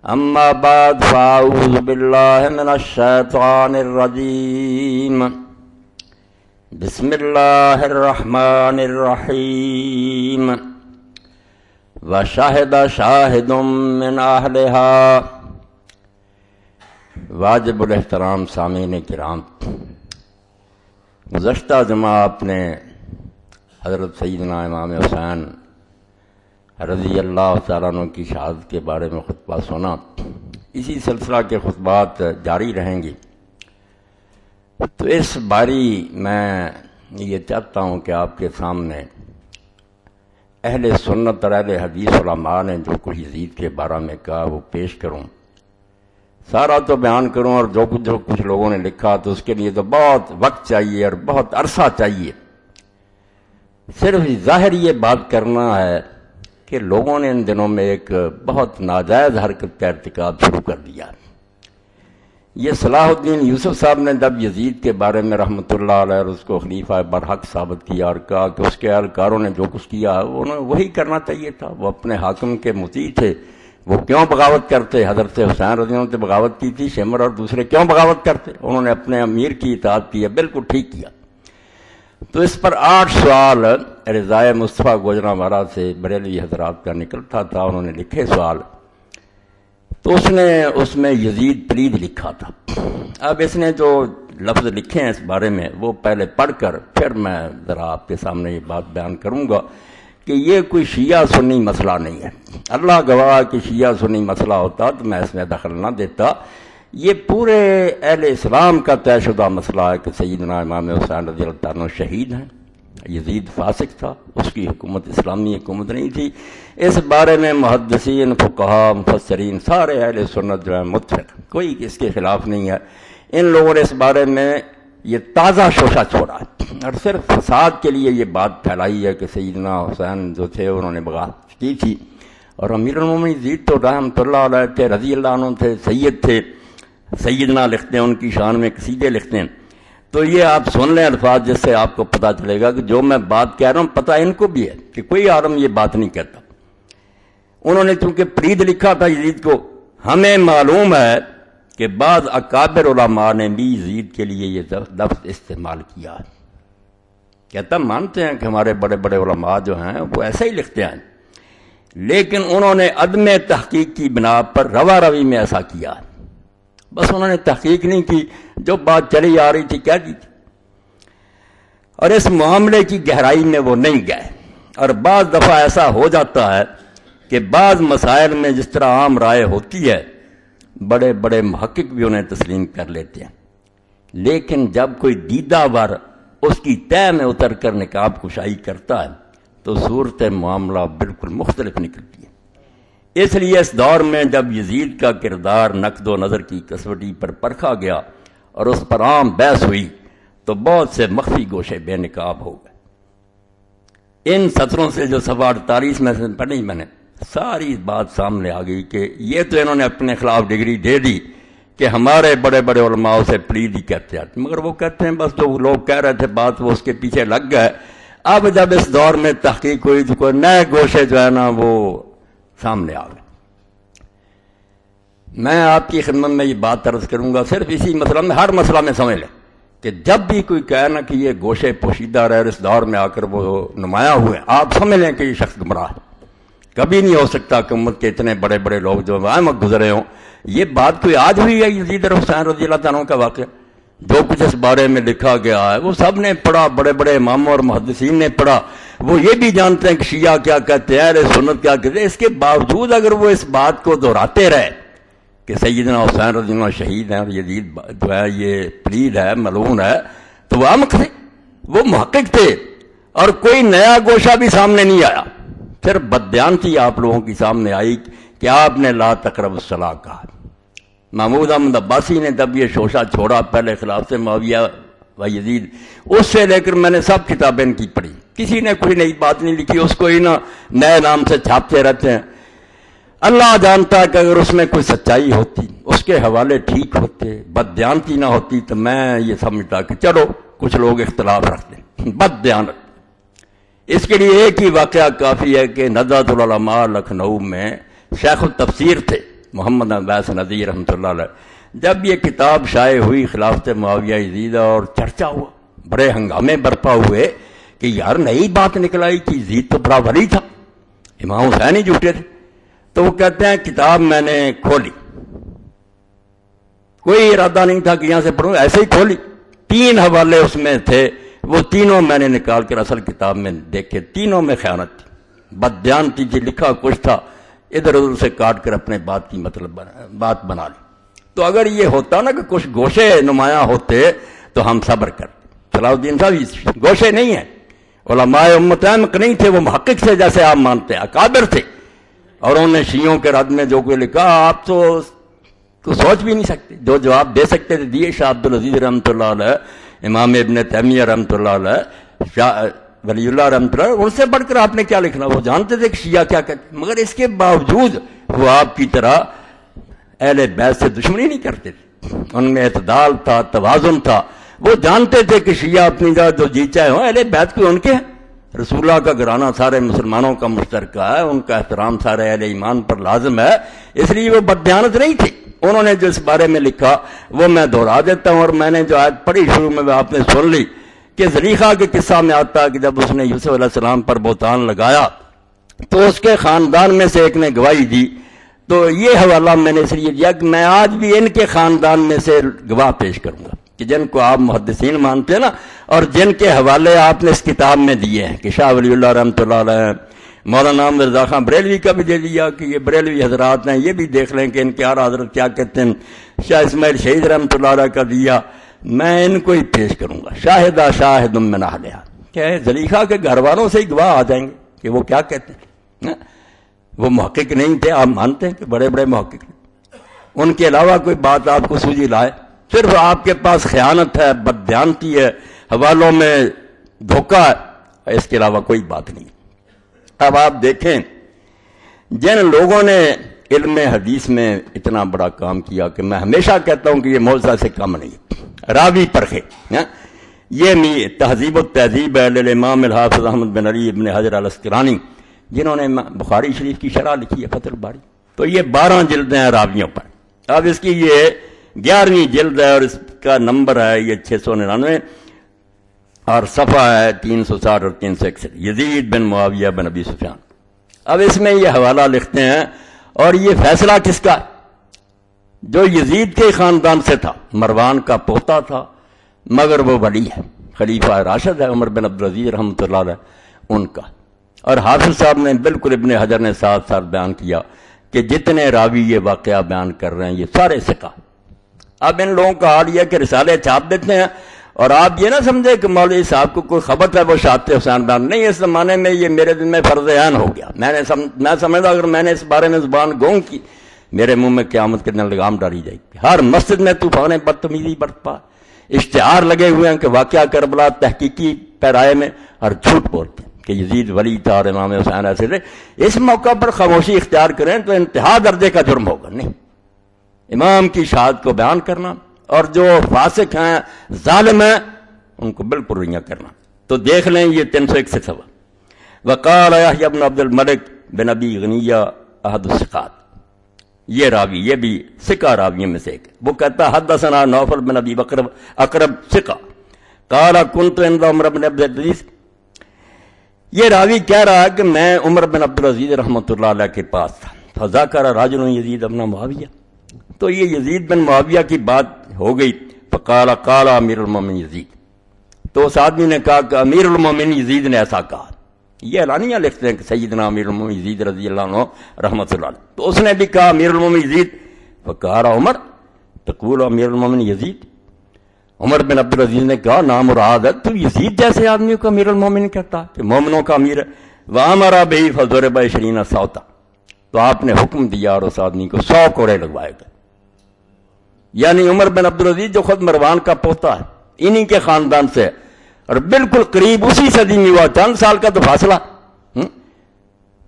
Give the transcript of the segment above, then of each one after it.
اما بعد فاعوذ باللہ من الشیطان الرجیم بسم اللہ الرحمن الرحیم وشہد شاہد من اہلہا۔ واجب الاحترام سامعین کرام، گزشتہ جمعہ آپ نے حضرت سیدنا امام حسین رضی اللہ تعالیٰ عنہ کی شہادت کے بارے میں خطبہ سنا۔ اسی سلسلہ کے خطبات جاری رہیں گی۔ تو اس باری میں یہ چاہتا ہوں کہ آپ کے سامنے اہل سنت اور اہل حدیث علماء نے جو کچھ یزید کے بارے میں کہا وہ پیش کروں۔ سارا تو بیان کروں، اور جو کچھ لوگوں نے لکھا تو اس کے لیے تو بہت وقت چاہیے اور بہت عرصہ چاہیے۔ صرف ظاہر یہ بات کرنا ہے کہ لوگوں نے ان دنوں میں ایک بہت ناجائز حرکت کا ارتکاب شروع کر دیا۔ یہ صلاح الدین یوسف صاحب نے جب یزید کے بارے میں رحمۃ اللہ علیہ اور اس کو خلیفہ برحق ثابت کیا اور کہا کہ اس کے اہلکاروں نے جو کچھ کیا انہیں وہی کرنا چاہیے تھا، وہ اپنے حاکم کے مطیع تھے، وہ کیوں بغاوت کرتے؟ حضرت حسین رضی اللہ عنہ نے بغاوت کی تھی، شمر اور دوسرے کیوں بغاوت کرتے؟ انہوں نے اپنے امیر کی اطاعت کی ہے، بالکل ٹھیک کیا۔ تو اس پر 8 سوال رضائے مصطفیٰ گوجرانوالہ سے بریلوی حضرات کا نکلتا تھا، انہوں نے لکھے سوال، تو اس نے اس میں یزید پلید لکھا تھا۔ اب اس نے جو لفظ لکھے ہیں اس بارے میں وہ پہلے پڑھ کر پھر میں ذرا آپ کے سامنے یہ بات بیان کروں گا کہ یہ کوئی شیعہ سنی مسئلہ نہیں ہے۔ اللہ گواہ کہ شیعہ سنی مسئلہ ہوتا تو میں اس میں دخل نہ دیتا۔ یہ پورے اہل اسلام کا طے شدہ مسئلہ ہے کہ سیدنا امام حسین رضی اللہ عنہ شہید ہیں۔ یزید فاسق تھا، اس کی حکومت اسلامی حکومت نہیں تھی۔ اس بارے میں محدثین، فقہاء، مفسرین سارے اہل سنت جو ہے متفق، کوئی اس کے خلاف نہیں ہے۔ ان لوگوں نے اس بارے میں یہ تازہ شوشہ چھوڑا ہے اور صرف فساد کے لیے یہ بات پھیلائی ہے کہ سیدنا حسین جو تھے انہوں نے بغاوت کی تھی، اور امیر المومنین یزید تو رحمۃ اللہ علیہ تھے، رضی اللہ عنہ تھے، سید تھے، سیدنا لکھتے ہیں، ان کی شان میں قصیدے لکھتے ہیں۔ تو یہ آپ سن لیں الفاظ، جس سے آپ کو پتہ چلے گا کہ جو میں بات کہہ رہا ہوں پتہ ان کو بھی ہے کہ کوئی عالم یہ بات نہیں کہتا۔ انہوں نے چونکہ پلید لکھا تھا یزید کو، ہمیں معلوم ہے کہ بعض اکابر علماء نے بھی یزید کے لیے یہ لفظ استعمال کیا ہے۔ کہتا مانتے ہیں کہ ہمارے بڑے بڑے علماء جو ہیں وہ ایسا ہی لکھتے ہیں، لیکن انہوں نے عدم تحقیق کی بنا پر روا روی میں ایسا کیا ہے۔ بس انہوں نے تحقیق نہیں کی، جو بات چلی آ رہی تھی کہہ دی تھی، اور اس معاملے کی گہرائی میں وہ نہیں گئے۔ اور بعض دفعہ ایسا ہو جاتا ہے کہ بعض مسائل میں جس طرح عام رائے ہوتی ہے بڑے بڑے محقق بھی انہیں تسلیم کر لیتے ہیں، لیکن جب کوئی دیدہ ور اس کی تہہ میں اتر کر نقاب کشائی کرتا ہے تو صورت معاملہ بالکل مختلف نکلتی ہے۔ اس لیے اس دور میں جب یزید کا کردار نقد و نظر کی کسوٹی پر پرکھا گیا اور اس پر عام بحث ہوئی تو بہت سے مخفی گوشے بے نقاب ہو گئے۔ ان سطروں سے جو صفحہ 48 میں سے پڑھی میں نے، ساری بات سامنے آ گئی کہ یہ تو انہوں نے اپنے خلاف ڈگری دے دی کہ ہمارے بڑے بڑے علماء سے پلید ہی کہتے ہیں، مگر وہ کہتے ہیں بس جو لوگ کہہ رہے تھے بات وہ اس کے پیچھے لگ گئے۔ اب جب اس دور میں تحقیق ہوئی تو کوئی نئے گوشے جو ہے نا وہ سامنے آ گئے۔ میں آپ کی خدمت میں یہ بات عرض کروں گا، صرف اسی مسئلہ میں، ہر مسئلہ میں سمجھ لیں کہ جب بھی کوئی کہے نا کہ یہ گوشے پوشیدہ رہے اور اس دور میں آ کر وہ نمایاں ہوئے، آپ سمجھ لیں کہ یہ شخص گمراہ ہے۔ کبھی نہیں ہو سکتا کہ امت کے اتنے بڑے بڑے لوگ جو احمد گزرے ہوں، یہ بات کوئی آج ہوئی ہے یزید اور حسین رضی اللہ عنہ کا واقعہ؟ جو کچھ اس بارے میں لکھا گیا ہے وہ سب نے پڑھا، بڑے بڑے اماموں اور محدثین نے پڑھا، وہ یہ بھی جانتے ہیں کہ شیعہ کیا کہتے ہیں، اہل سنت کیا کہتے ہیں۔ اس کے باوجود اگر وہ اس بات کو دہراتے رہے کہ سیدنا حسین رضی اللہ عنہ شہید ہیں اور یزید جو ہے یہ پلید ہے، ملعون ہے، تو وہ احمق تھے، وہ محقق تھے، اور کوئی نیا گوشہ بھی سامنے نہیں آیا۔ پھر بددیانتی آپ لوگوں کی سامنے آئی کہ آپ نے لا تقربوا الصلاۃ کہا۔ محمود احمد عباسی نے جب یہ شوشہ چھوڑا پہلے خلافت معاویہ و یزید، اس سے لے کر میں نے سب کتابیں ان کی پڑھی، کسی نے کوئی نئی بات نہیں لکھی، اس کو ہی نہ نئے نام سے چھاپتے رہتے ہیں۔ اللہ جانتا ہے کہ اگر اس میں کوئی سچائی ہوتی، اس کے حوالے ٹھیک ہوتے، بددیانتی نہ ہوتی، تو میں یہ سمجھتا کہ چلو کچھ لوگ اختلاف رکھتے ہیں، بددیانت۔ اس کے لیے ایک ہی واقعہ کافی ہے کہ ندوۃ العلماء لکھنؤ میں شیخ التفسیر تھے، محمد عباس ندوی رحمۃ اللہ علیہ، جب یہ کتاب شائع ہوئی خلافت معاویہ یزید اور چرچا ہوا، بڑے ہنگامے برپا ہوئے کہ یار نئی بات نکل آئی کہ یزید تو بڑا ولی تھا، امام حسین ہی جھوٹے تھے۔ تو وہ کہتے ہیں کتاب میں نے کھولی، کوئی ارادہ نہیں تھا کہ یہاں سے پڑھوں، ایسے ہی کھولی، 3 حوالے اس میں تھے، وہ تینوں میں نے نکال کر اصل کتاب میں دیکھے، تینوں میں خیانت تھی، بددیانتی تھی، لکھا کچھ تھا، ادھر ادھر سے کاٹ کر اپنے بات کی مطلب بات بنا لی۔ تو اگر یہ ہوتا نا کہ کچھ گوشے نمایاں ہوتے تو ہم صبر کرتے۔ صلاح الدین صاحب گوشے نہیں ہیں، علماء امت احمق نہیں تھے، وہ محقق تھے جیسے آپ مانتے ہیں، اکابر تھے، اور انہوں نے شیعوں کے رد میں جو کوئی لکھا آپ تو سوچ بھی نہیں سکتے، جو جواب دے سکتے تھے دیے۔ شاہ عبد العزیز رحمۃ اللہ علیہ، امام ابن تیمیہ رحمۃ اللہ علیہ، شاہ ولی اللہ رحمۃ اللہ، ان سے بڑھ کر آپ نے کیا لکھنا، وہ جانتے تھے کہ شیعہ کیا کہتے ہیں، مگر اس کے باوجود وہ آپ کی طرح اہل بیت سے دشمنی نہیں کرتے تھے، ان میں اعتدال تھا، توازن تھا، وہ جانتے تھے کہ شیعہ اپنی جگہ جو جی چاہے ہوں، اہل بیت کو ان کے ہیں، رسول اللہ کا گھرانہ سارے مسلمانوں کا مشترکہ ہے، ان کا احترام سارے اہل ایمان پر لازم ہے، اس لیے وہ بددیانت نہیں تھی۔ انہوں نے جو اس بارے میں لکھا وہ میں دہرا دیتا ہوں، اور میں نے جو آیت پڑھی شروع میں آپ نے سن لی کہ زلیخا کے قصہ میں آتا ہے کہ جب اس نے یوسف علیہ السلام پر بہتان لگایا تو اس کے خاندان میں سے ایک نے گواہی دی، تو یہ حوالہ میں نے اس لیے دیا کہ میں آج بھی ان کے خاندان میں سے گواہ پیش کروں گا کہ جن کو آپ محدثین مانتے ہیں نا، اور جن کے حوالے آپ نے اس کتاب میں دیے ہیں کہ شاہ ولی اللہ رحمۃ اللہ علیہ، مولانا مرزا خان بریلوی کا بھی دے دیا کہ یہ بریلوی حضرات ہیں، یہ بھی دیکھ لیں کہ ان کے اعلیٰ حضرت کیا کہتے ہیں، شاہ اسماعیل شہید رحمۃ اللہ علیہ کا دیا، میں ان کو ہی پیش کروں گا، شاہدہ شاہد من اہلہا، کہ زلیخا کے گھر والوں سے ہی گواہ آ جائیں گے کہ وہ کیا کہتے ہیں۔ وہ محقق نہیں تھے، آپ مانتے ہیں کہ بڑے بڑے محقق ہیں، ان کے علاوہ کوئی بات آپ کو سوجی لائے، صرف آپ کے پاس خیانت ہے، بددیانتی ہے، حوالوں میں دھوکہ ہے، اس کے علاوہ کوئی بات نہیں۔ اب آپ دیکھیں جن لوگوں نے علم حدیث میں اتنا بڑا کام کیا کہ میں ہمیشہ کہتا ہوں کہ یہ معجزہ سے کم نہیں، راوی پرخے، یہ تہذیب و تہذیب ہے للامام الحافظ احمد بن علی ابن حجر الاسقلانی، جنہوں نے بخاری شریف کی شرح لکھی ہے فتح الباری، تو یہ 12 جلدیں ہیں راویوں پر۔ اب اس کی یہ 11ویں جلد ہے اور اس کا نمبر ہے یہ 699 اور صفحہ ہے 360 اور 361، یزید بن معاویہ بن ابی سفیان۔ اب اس میں یہ حوالہ لکھتے ہیں، اور یہ فیصلہ کس کا، جو یزید کے خاندان سے تھا، مروان کا پوتا تھا مگر وہ ولی ہے، خلیفہ راشد ہے عمر بن عبدالعزیز رحمۃ اللہ علیہ، ان کا۔ اور حافظ صاحب نے بالکل ابن حجر نے ساتھ ساتھ بیان کیا کہ جتنے راوی یہ واقعہ بیان کر رہے ہیں یہ سارے ثقہ۔ اب ان لوگوں کا حال یہ کہ رسالے چھاپ دیتے ہیں، اور آپ یہ نہ سمجھے کہ مولوی صاحب کو کوئی خبر ہے وہ شہادت حسین بیان نہیں، اس زمانے میں یہ میرے دل میں فرض عین ہو گیا، میں سمجھتا اگر میں نے اس بارے میں زبان گونگ کی میرے منہ میں قیامت کے دن لگام ڈالی جائے گی۔ ہر مسجد میں طوفان بدتمیزی برپا، اشتہار لگے ہوئے ہیں کہ واقعہ کربلا تحقیقی پیرائے میں، اور جھوٹ بولتے ہیں کہ یزید ولی تھا اور امام حسین ایسے تھے۔ اس موقع پر خاموشی اختیار کریں تو انتہا درجے کا جرم ہوگا۔ نہیں، امام کی شہادت کو بیان کرنا، اور جو فاسق ہیں ظالم ہیں ان کو بالکل رنگا کرنا۔ تو دیکھ لیں یہ 361 صفحہ۔ وقال یحییٰ بن عبد الملک بن ابی غنیہ احد الثقات، یہ راوی، یہ بھی ثقہ راویوں میں سے ایک، وہ کہتا حدثنا نوفل بن ابی بکر اقرب ثقہ قال كنت عند عمر بن عبد العزیز، یہ راوی کہہ رہا ہے کہ میں عمر بن عبدالعزیز رحمۃ اللہ علیہ کے پاس تھا، فذکر رجل یزید بن معاویہ، تو یہ یزید بن معاویہ کی بات ہو گئی، فقال قال امیر المومنین یزید، تو اس آدمی نے کہا کہ امیر المومنین یزید نے ایسا کہا، یہ اعلانیہ لکھتے ہیں کہ سیدنا امیر المومنین یزید رضی اللہ عنہ رحمۃ اللہ علیہ، تو اس نے بھی کہا امیر المومنین یزید، فقال عمر تقول امیر المومنین یزید، عمر بن عبدالعزیز نے کہا نام مراد ہے تو یزید جیسے آدمی کو امیر المومنین کہتا کہ مومنوں کا امیر ہے، وامر بہ فضرب 20 صوتا، تو آپ نے حکم دیا اور اس آدمی کو 100 کوڑے لگوائے گئے۔ یعنی عمر بن عبدالعزیز جو خود مروان کا پوتا ہے، انہی کے خاندان سے، اور بالکل قریب اسی صدی میں ہوا، چند سال کا تو فاصلہ۔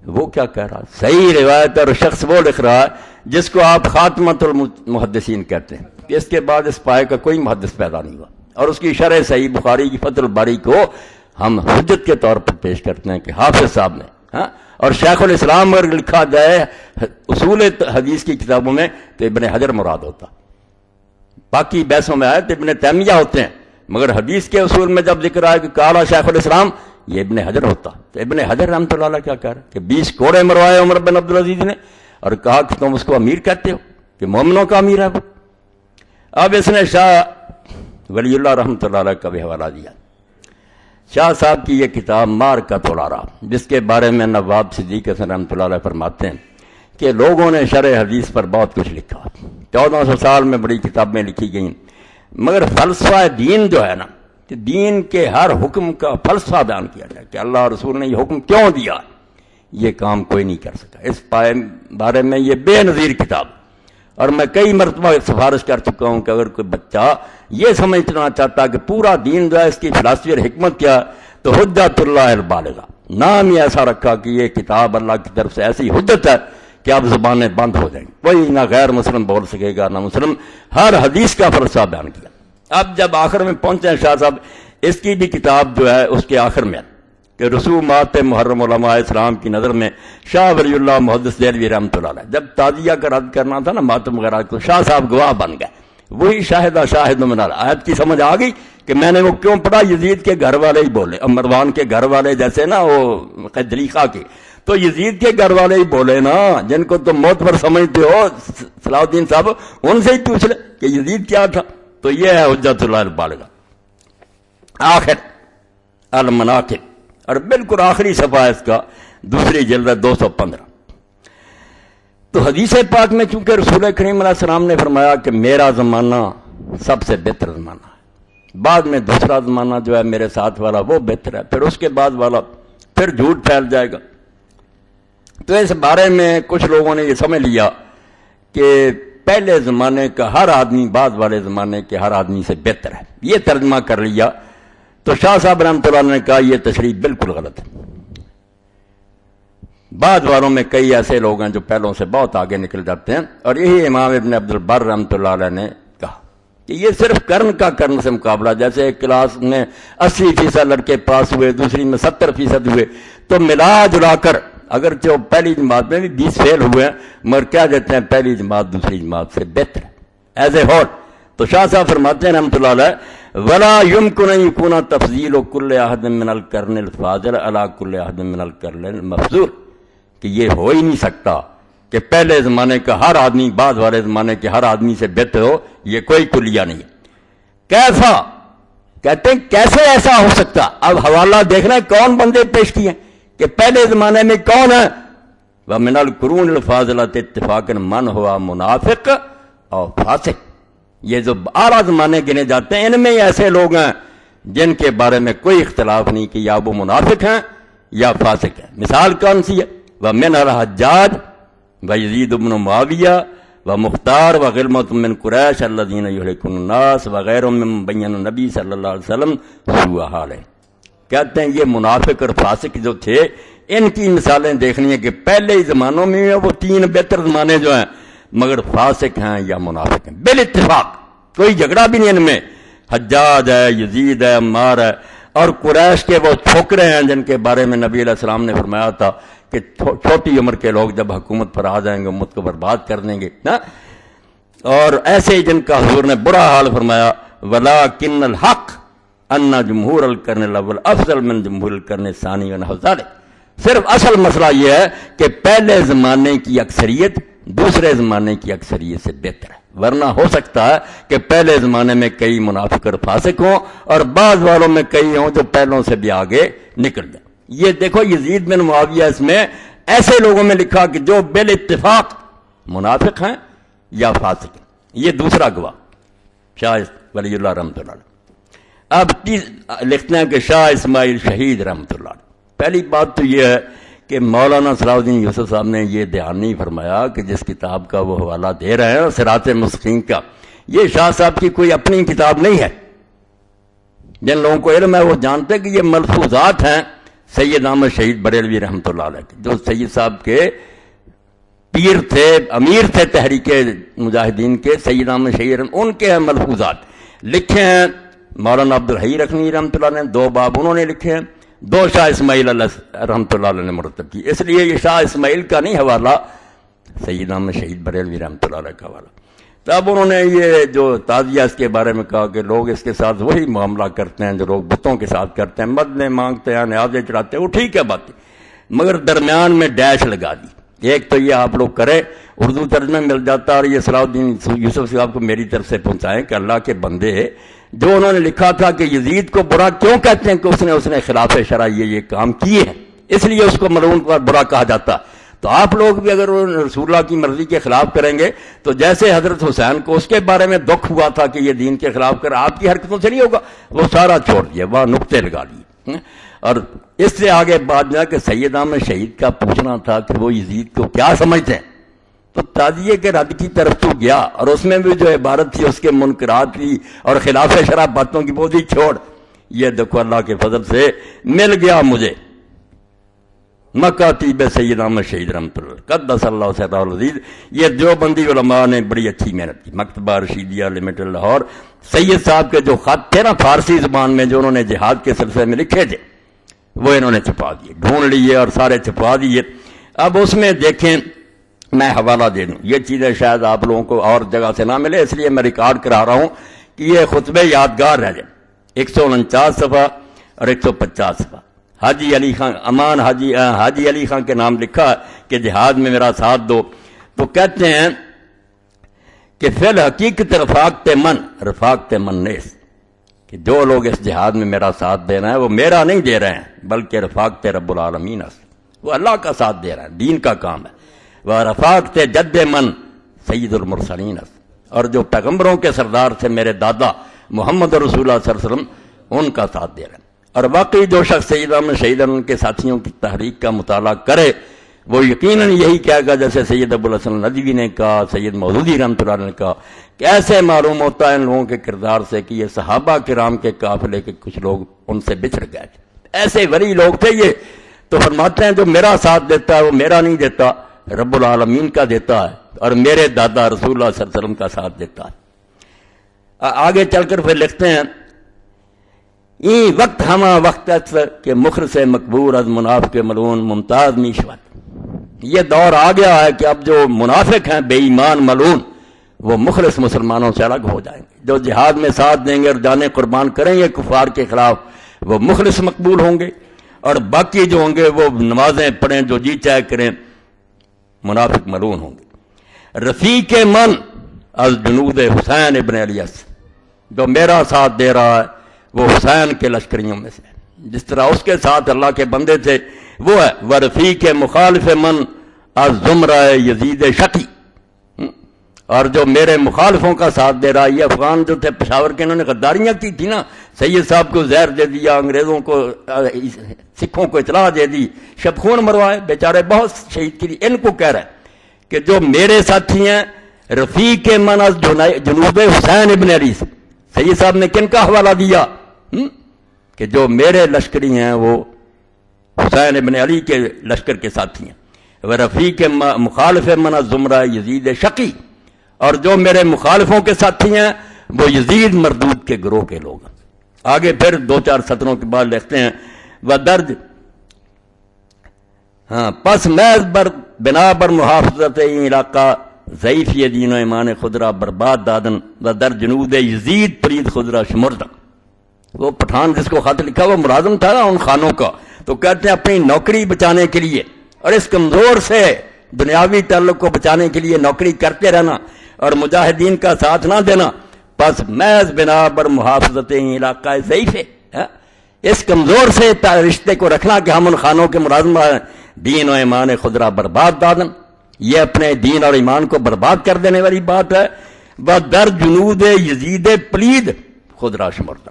وہ کیا کہہ رہا، صحیح روایت، اور شخص وہ لکھ رہا ہے جس کو آپ خاتمۃ المحدثین کہتے ہیں، اس کے بعد اس پائے کا کوئی محدث پیدا نہیں ہوا، اور اس کی شرح صحیح بخاری کی فتح الباری کو ہم حجت کے طور پر پیش کرتے ہیں کہ حافظ صاحب نے ہاں، اور شیخ الاسلام اگر لکھا جائے اصول حدیث کی کتابوں میں تو ابن حجر مراد ہوتا، باقی بحثوں میں آئے تو ابن تیمیہ ہوتے ہیں، مگر حدیث کے اصول میں جب ذکر آئے کہ قال شیخ الاسلام، یہ ابن حجر ہوتا۔ تو ابن حجر رحمۃ اللہ علیہ کیا کہہ رہے کہ 20 کوڑے مروائے عمر بن عبدالعزیز نے، اور کہا کہ تم اس کو امیر کہتے ہو، کہ مومنوں کا امیر ہے وہ۔ اب اس نے شاہ ولی اللہ رحمۃ اللہ علیہ کا بھی حوالہ دیا۔ شاہ صاحب کی یہ کتاب مارکۃ الآراء، جس کے بارے میں نواب صدیق حسن رحمۃ اللہ علیہ فرماتے ہیں کہ لوگوں نے شرح حدیث پر بہت کچھ لکھا، 1400 سال میں بڑی کتابیں لکھی گئیں، مگر فلسفہ دین جو ہے نا، کہ دین کے ہر حکم کا فلسفہ بیان کیا جائے کہ اللہ رسول نے یہ حکم کیوں دیا، یہ کام کوئی نہیں کر سکا۔ اس بارے میں یہ بے نظیر کتاب، اور میں کئی مرتبہ سفارش کر چکا ہوں کہ اگر کوئی بچہ یہ سمجھنا چاہتا کہ پورا دین جو ہے اس کی فلسفی اور حکمت کیا، تو حجت اللہ البالغہ نام ہی ایسا رکھا کہ یہ کتاب اللہ کی طرف سے ایسی حجت ہے کہ اب زبانیں بند ہو جائیں گی، کوئی نہ غیر مسلم بول سکے گا نہ مسلم، ہر حدیث کا فلسفہ بیان کیا۔ اب جب آخر میں پہنچے شاہ صاحب، اس کی بھی کتاب جو ہے اس کے آخر میں کہ رسومات محرم علماء اسلام کی نظر میں شاہ ولی اللہ محدث دہلوی رحمۃ اللہ علیہ، جب تعزیہ کا رد کرنا تھا نا ماتم وغیرہ، تو شاہ صاحب گواہ بن گئے، وہی شاہدہ شاہد من آیت کی سمجھ آ گئی کہ میں نے وہ کیوں پڑھا، یزید کے گھر والے ہی بولے، مروان کے گھر والے جیسے نا وہ قدریقہ کے، تو یزید کے گھر والے ہی بولے نا، جن کو تم موت پر سمجھتے ہو صلاح الدین صاحب، ان سے ہی پوچھ لے کہ یزید کیا تھا۔ تو یہ ہے حجت اللہ البالغہ۔ آخر المناقب، اور بالکل آخری صفحہ اس کا، دوسری جلد 215۔ تو حدیث پاک میں چونکہ رسول کریم علیہ السلام نے فرمایا کہ میرا زمانہ سب سے بہتر زمانہ ہے، بعد میں دوسرا زمانہ جو ہے میرے ساتھ والا وہ بہتر ہے، پھر اس کے بعد والا پھر جھوٹ پھیل جائے گا۔ تو اس بارے میں کچھ لوگوں نے یہ سمجھ لیا کہ پہلے زمانے کا ہر آدمی بعد والے زمانے کے ہر آدمی سے بہتر ہے، یہ ترجمہ کر لیا۔ تو شاہ صاحب رحمۃ اللہ نے کہا یہ تشریح بالکل غلط ہے، بعد والوں میں کئی ایسے لوگ ہیں جو پہلوں سے بہت آگے نکل جاتے ہیں، اور یہی امام ابن عبد البر رحمۃ اللہ علیہ نے کہا کہ یہ صرف کرن کا کرن سے مقابلہ، جیسے ایک کلاس میں 80% لڑکے پاس ہوئے، دوسری میں 70% ہوئے، تو ملا جلا کر اگرچہ پہلی جماعت میں بھی 20 فیل ہوئے ہیں، مگر کیا دیتے ہیں پہلی جماعت دوسری جماعت سے بہتر ہے ایز اے ہول۔ تو شاہ صاحب فرماتے ہیں رحمۃ اللہ علیہ ولا يمكن ان يكون تفضيل كل احد من القرن الفاضل على كل احد من القرن المفضول، کہ یہ ہو ہی نہیں سکتا کہ پہلے زمانے کا ہر آدمی بعد والے زمانے کے ہر آدمی سے بہتر ہو، یہ کوئی کلیہ نہیں ہے۔ کیسا کہتے ہیں کیسے ایسا ہو سکتا؟ اب حوالہ دیکھنا ہے کون بندے پیش کیے کہ پہلے زمانے میں کون ہے، ومن القرون الفاضلۃ اتفاقا من ہوا منافق اور فاسق، یہ جو اعلیٰ زمانے گنے جاتے ہیں ان میں ایسے لوگ ہیں جن کے بارے میں کوئی اختلاف نہیں کہ یا وہ منافق ہیں یا فاسق ہیں۔ مثال کون سی ہے؟ ومن الحجاج ویزید بن معاویہ ومختار وغلمۃ من قریش الذین یہلکون الناس وغیرهم ممن بین النبی صلی اللہ علیہ وسلم سوء حالہ۔ کہتے ہیں یہ منافق اور فاسق جو تھے ان کی مثالیں دیکھنی ہے کہ پہلے ہی زمانوں میں وہ 3 بہتر زمانے جو ہیں مگر فاسق ہیں یا منافق ہیں، بالاتفاق کوئی جھگڑا بھی نہیں ان میں۔ حجاج ہے، یزید ہے، عمار ہے، اور قریش کے وہ چھوکرے ہیں جن کے بارے میں نبی علیہ السلام نے فرمایا تھا کہ چھوٹی عمر کے لوگ جب حکومت پر آ جائیں گے امت کو برباد کر دیں گے نا، اور ایسے ہی جن کا حضور نے برا حال فرمایا وَلَٰكِنَّ الْحَقَّ أَنَّ جمہور القرن الاول افضل من جمہور القرن الثانی ونحو ذلک۔ صرف اصل مسئلہ یہ ہے کہ پہلے زمانے کی اکثریت دوسرے زمانے کی اکثریت سے بہتر ہے، ورنہ ہو سکتا ہے کہ پہلے زمانے میں کئی منافق اور فاسق ہوں اور بعض والوں میں کئی ہوں جو پہلوں سے بھی آگے نکل جائیں۔ یہ دیکھو یزید بن معاویہ اس میں ایسے لوگوں میں لکھا کہ جو بالاتفاق منافق ہیں یا فاسق ہیں، یہ دوسرا گواہ شاہ ولی اللہ رحمۃ اللہ علیہ۔ اب لکھتے ہیں کہ شاہ اسماعیل شہید رحمۃ اللہ علیہ۔ پہلی بات تو یہ ہے کہ مولانا صلاح الدین یوسف صاحب نے یہ دھیان نہیں فرمایا کہ جس کتاب کا وہ حوالہ دے رہے ہیں صراط مستقیم کا، یہ شاہ صاحب کی کوئی اپنی کتاب نہیں ہے۔ جن لوگوں کو علم ہے وہ جانتے کہ یہ ملفوظات ہیں سید احمد شہید بریلوی رحمۃ اللہ علیہ کے، جو سید صاحب کے پیر تھے، امیر تھے تحریک مجاہدین کے، سید احمد شہید ان کے ہیں ملفوظات، لکھے ہیں مولانا عبد الحی رکنی رحمۃ اللہ نے، 2 باب انہوں نے لکھے ہیں، دو شاہ اسماعیل رحمۃ اللہ علیہ نے مرتب کی، اس لیے یہ شاہ اسماعیل کا نہیں حوالہ، سید احمد شہید بریلوی رحمۃ اللہ علیہ کا حوالہ۔ تو اب انہوں نے یہ جو تعزیہ اس کے بارے میں کہا کہ لوگ اس کے ساتھ وہی معاملہ کرتے ہیں جو لوگ بتوں کے ساتھ کرتے ہیں، مدنے مانگتے ہیں، نیازیں چڑھاتے ہیں، وہ ٹھیک ہے بات، مگر درمیان میں ڈیش لگا دی۔ ایک تو یہ آپ لوگ کریں، اردو ترجمہ مل جاتا، اور یہ صلاح الدین یوسف صاحب کو میری طرف سے پہنچائیں کہ اللہ کے بندے جو انہوں نے لکھا تھا کہ یزید کو برا کیوں کہتے ہیں کہ اس نے خلاف شرع یہ کام کیے ہیں، اس لیے اس کو ملعون پر برا کہا جاتا۔ تو آپ لوگ بھی اگر رسول اللہ کی مرضی کے خلاف کریں گے تو جیسے حضرت حسین کو اس کے بارے میں دکھ ہوا تھا کہ یہ دین کے خلاف کر، آپ کی حرکتوں سے نہیں ہوگا، وہ سارا چھوڑ دیا، وہاں نقطے لگا لیے۔ اور اس سے آگے بات جو ہے کہ سید احمد شہید کا پوچھنا تھا کہ وہ یزید کو کیا سمجھتے ہیں، تو تعزیے کے رد کی طرف تو گیا، اور اس میں بھی جو عبارت تھی اس کے منکرات کی اور خلاف شرع باتوں کی بوجھ چھوڑ، یہ دیکھو اللہ کے فضل سے مل گیا مجھے مکاتیب سید احمد شہید رحمۃ اللہ قدس اللہ سر العزیز۔ یہ دیوبندی علماء نے بڑی اچھی محنت کی، مکتبہ رشیدیہ لمیٹڈ لاہور، سید صاحب کے جو خط تھے نا فارسی زبان میں جو انہوں نے جہاد کے سلسلے میں لکھے تھے وہ انہوں نے چھپا دیے، ڈھونڈ لیے اور سارے چھپا دیے۔ اب اس میں دیکھیں، میں حوالہ دے دوں، یہ چیزیں شاید آپ لوگوں کو اور جگہ سے نہ ملے، اس لیے میں ریکارڈ کرا رہا ہوں کہ یہ خطبے یادگار رہ جائیں۔ 149 صفحہ اور 150 صفحہ، حاجی علی خان امان حاجی علی خان کے نام لکھا کہ جہاد میں میرا ساتھ دو، تو کہتے ہیں کہ فی الحقیقت رفاقت من نیس، کہ جو لوگ اس جہاد میں میرا ساتھ دے رہے ہیں وہ میرا نہیں دے رہے ہیں بلکہ رفاقت رب العالمین، وہ اللہ کا ساتھ دے رہے ہیں، دین کا کام ہے۔ وہ رفاقت جد من سید المرسلین، اور جو پیغمبروں کے سردار تھے میرے دادا محمد رسول اللہ صلی اللہ علیہ وسلم، ان کا ساتھ دے رہے ہیں۔ اور واقعی جو شخص سید احمد شہید ان کے ساتھیوں کی تحریک کا مطالعہ کرے وہ یقیناً یہی کہے گا جیسے سید ابو الحسن ندوی نے کہا، سید مودودی رحمۃ اللہ نے کہا کہ ایسے معلوم ہوتا ہے ان لوگوں کے کردار سے کہ یہ صحابہ کرام کے قافلے کے کچھ لوگ ان سے بچھڑ گئے تھے، ایسے ولی لوگ تھے یہ۔ تو فرماتے ہیں جو میرا ساتھ دیتا ہے وہ میرا نہیں دیتا، رب العالمین کا دیتا ہے، اور میرے دادا رسول اللہ صلی اللہ علیہ وسلم کا ساتھ دیتا ہے۔ آگے چل کر پھر لکھتے ہیں این وقت ہما وقت کہ مخلص مقبول از منافق ملعون ممتاز میشود، یہ دور آ گیا ہے کہ اب جو منافق ہیں بے ایمان ملعون وہ مخلص مسلمانوں سے الگ ہو جائیں گے، جو جہاد میں ساتھ دیں گے اور جانیں قربان کریں گے کفار کے خلاف وہ مخلص مقبول ہوں گے، اور باقی جو ہوں گے وہ نمازیں پڑھیں جو جی چاہے کریں منافق ملعون ہوں گے۔ رفیق من از جنود حسین ابن علی، جو میرا ساتھ دے رہا ہے وہ حسین کے لشکریوں میں سے، جس طرح اس کے ساتھ اللہ کے بندے تھے وہ ہے۔ ورفیق مخالف من از زمرہ یزید شقی، اور جو میرے مخالفوں کا ساتھ دے رہا ہے، یہ افغان جو تھے پشاور کے، انہوں نے غداریاں کی تھی نا، سید صاحب کو زہر دے دیا، انگریزوں کو سکھوں کو اطلاع دے دی، شب خون مروائے، بیچارے بہت شہید کی، ان کو کہہ رہا ہے کہ جو میرے ساتھی ہیں رفیق من از جنوب حسین ابن علی، سید صاحب نے کن کا حوالہ دیا کہ جو میرے لشکری ہیں وہ حسین ابن علی کے لشکر کے ساتھی ہیں۔ وہ رفیق مخالف من زمرہ یزید شقی، اور جو میرے مخالفوں کے ساتھی ہیں وہ یزید مردود کے گروہ کے لوگ ہیں۔ آگے پھر 2-4 سطروں کے بعد لکھتے ہیں وہ درج پس محض بنا بر محافظت علاقہ ضعیف یہ دین و ایمان خدرہ برباد دادن و در جنود یزید پرید خدرہ شمردہ، وہ پٹھان جس کو خط لکھا وہ ملازم تھا نا ان خانوں کا، تو کہتے ہیں اپنی نوکری بچانے کے لیے اور اس کمزور سے دنیاوی تعلق کو بچانے کے لیے نوکری کرتے رہنا اور مجاہدین کا ساتھ نہ دینا، پس محض بنا بر محافظت علاقہ ضعیف ہے، اس کمزور سے رشتے کو رکھنا کہ ہم ان خانوں کے ملازم ہیں، دین و ایمان خدرہ برباد دادن، یہ اپنے دین اور ایمان کو برباد کر دینے والی بات ہے۔ وہ در جنود یزید پلید خدرہ شمردہ،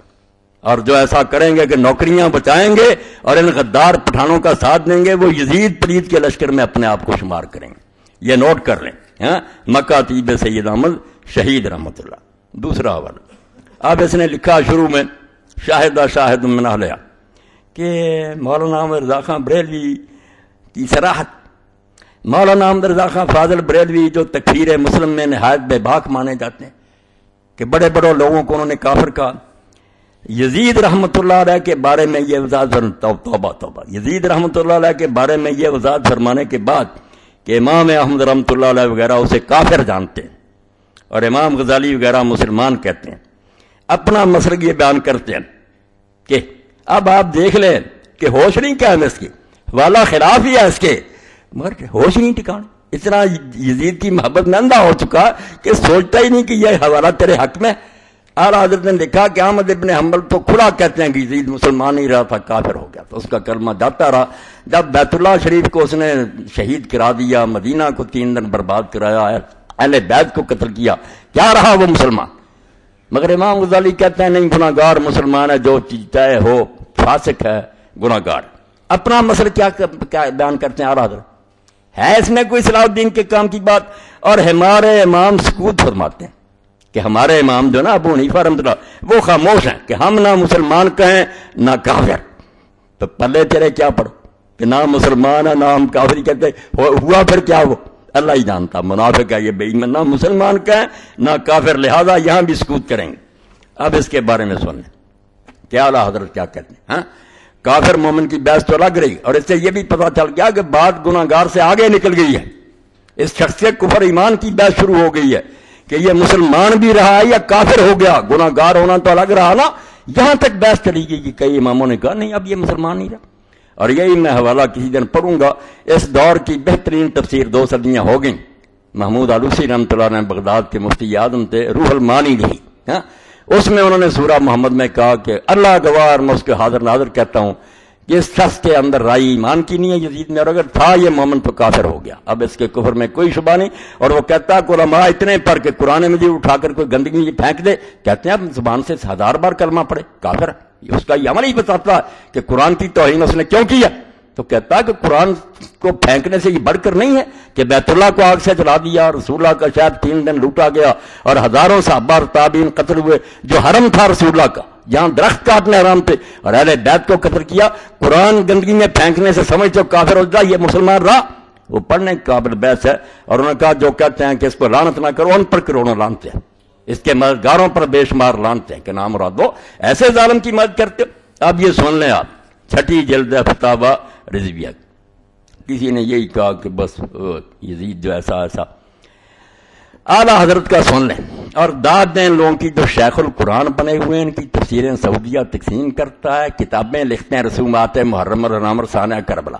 اور جو ایسا کریں گے کہ نوکریاں بچائیں گے اور ان غدار پٹھانوں کا ساتھ دیں گے وہ یزید پلید کے لشکر میں اپنے آپ کو شمار کریں گے، یہ نوٹ کر لیں۔ مکاتیب سید احمد شہید رحمۃ اللہ۔ دوسرا حوالہ اب اس نے لکھا شروع میں شاہد من اہلیہ کہ مولانا احمد رضا خان بریلوی کی صراحت، مولانا احمد رضا خان فاضل بریلوی جو تکفیر مسلم میں نہایت بے باک مانے جاتے ہیں کہ بڑے بڑے لوگوں کو انہوں نے کافر کہا، یزید رحمۃ اللہ علیہ کے بارے میں یہ وضاحت توبہ توبہ یزید رحمۃ اللہ علیہ کے بارے میں یہ وضاحت فرمانے کے بعد کہ امام احمد رحمۃ اللہ علیہ وغیرہ اسے کافر جانتے ہیں اور امام غزالی وغیرہ مسلمان کہتے ہیں، اپنا مسلک یہ بیان کرتے ہیں کہ اب آپ دیکھ لیں کہ ہوش نہیں کیا ہے اس کی، والا خلاف ہی ہے اس کے، مگر ہوش نہیں ٹھکانے، اتنا یزید کی محبت میں اندھا ہو چکا کہ سوچتا ہی نہیں کہ یہ حوالہ تیرے حق میں۔ اعلیٰ حضرت نے لکھا کہ احمد ابن حنبل تو کھلا کہتے ہیں کہ یزید مسلمان نہیں رہا تھا، کافر ہو گیا، تو اس کا کلمہ جاتا رہا۔ جب بیت اللہ شریف کو اس نے شہید کرا دیا، مدینہ کو 3 دن برباد کرایا، اہل بیت کو قتل کیا، کیا رہا وہ مسلمان؟ مگر امام غزالی کہتے ہیں نہیں، گناہ گار مسلمان ہے، جو چیز چاہے ہو، فاسق ہے، گناہ گار۔ اپنا مسئلہ کیا بیان کرتے ہیں اعلیٰ حضرت؟ ہے اس میں کوئی صلاح الدین کے کام کی بات؟ اور ہمارے امام سکوت فرماتے ہیں کہ ہمارے امام جو نا ابو حنیفہ رحمۃ اللہ وہ خاموش ہیں کہ ہم نہ مسلمان کہیں نہ کافر، تو پلے تیرے کیا پڑو کہ نہ مسلمان ہے نہ ہم کافر کہتے، ہوا پھر کیا؟ وہ اللہ ہی جانتا، منافق ہے یہ بے ایمان، نہ مسلمان کہیں نہ کافر، لہذا یہاں بھی سکوت کریں گے۔ اب اس کے بارے میں سنیں کیا اعلیٰ حضرت کیا کہتے ہیں۔ ہاں، کافر مومن کی بحث تو لگ رہی، اور اس سے یہ بھی پتہ چل گیا کہ بات گناہ گار سے آگے نکل گئی ہے، اس شخص سے کفر ایمان کی بحث شروع ہو گئی ہے کہ یہ مسلمان بھی رہا ہے یا کافر ہو گیا، گناہ گار ہونا تو الگ رہا نا، یہاں تک بحث چلی گئی کہ کئی اماموں نے کہا نہیں اب یہ مسلمان نہیں رہا۔ اور یہی میں حوالہ کسی دن پڑھوں گا، اس دور کی بہترین تفسیر 2 صدیاں ہو گئیں، محمود آلوسی رحمۃ اللہ نے بغداد کے مفتی اعظم تھے، روح المعانی لکھی، اس میں انہوں نے سورہ محمد میں کہا کہ اللہ گوار میں اس کے حاضر ناظر کہتا ہوں کہ اس شخص کے اندر رائے ایمان کی نہیں ہے یزید میں، اور اگر تھا یہ مومن تو کافر ہو گیا، اب اس کے کفر میں کوئی شبہ نہیں۔ اور وہ کہتا ہے کہ علماء اتنے پر کہ قرآن مجید اٹھا کر کوئی گندگی پھینک دے، کہتے ہیں اب زبان سے 1000 بار کلمہ پڑھے کافر ہے، اس کا یہ عمل ہی بتاتا ہے کہ قرآن کی توہین اس نے کیوں کیا، تو کہتا ہے کہ قرآن کو پھینکنے سے یہ بڑھ کر نہیں ہے کہ بیت اللہ کو آگ سے جلا دیا، رسول اللہ کا شاید 3 دن لوٹا گیا اور ہزاروں صحابہ اور تابعین قتل ہوئے، جو حرم تھا رسول اللہ کا جہاں درخت کاٹنے حرام تھے، اور اہل بیت کو قتل کیا، قرآن گندگی میں پھینکنے سے سمجھ تو کافر ہو جائے، یہ مسلمان رہا؟ وہ پڑھنے کے قابل بحث ہے۔ اور انہوں نے کہا جو کہتے ہیں کہ اس کو لعنت نہ کرو، ان پر کروڑوں لعنت ہیں، اس کے مددگاروں پر بے شمار لعنت ہیں کہ نام مراد دو، ایسے ظالم کی مدد کرتے ہو۔ اب یہ سن لیں آپ، 6 جلد فتاوی رضویہ، کسی نے یہی کہا کہ بس یزید جو ایسا ایسا، اعلیٰ حضرت کا سن لیں اور داد دیں لوگوں کی جو شیخ القرآن بنے ہوئے ہیں، ان کی تفسیریں سعودیہ تقسیم کرتا ہے، کتابیں لکھتے ہیں، رسومات محرم اور رامر ثانیہ کربلا۔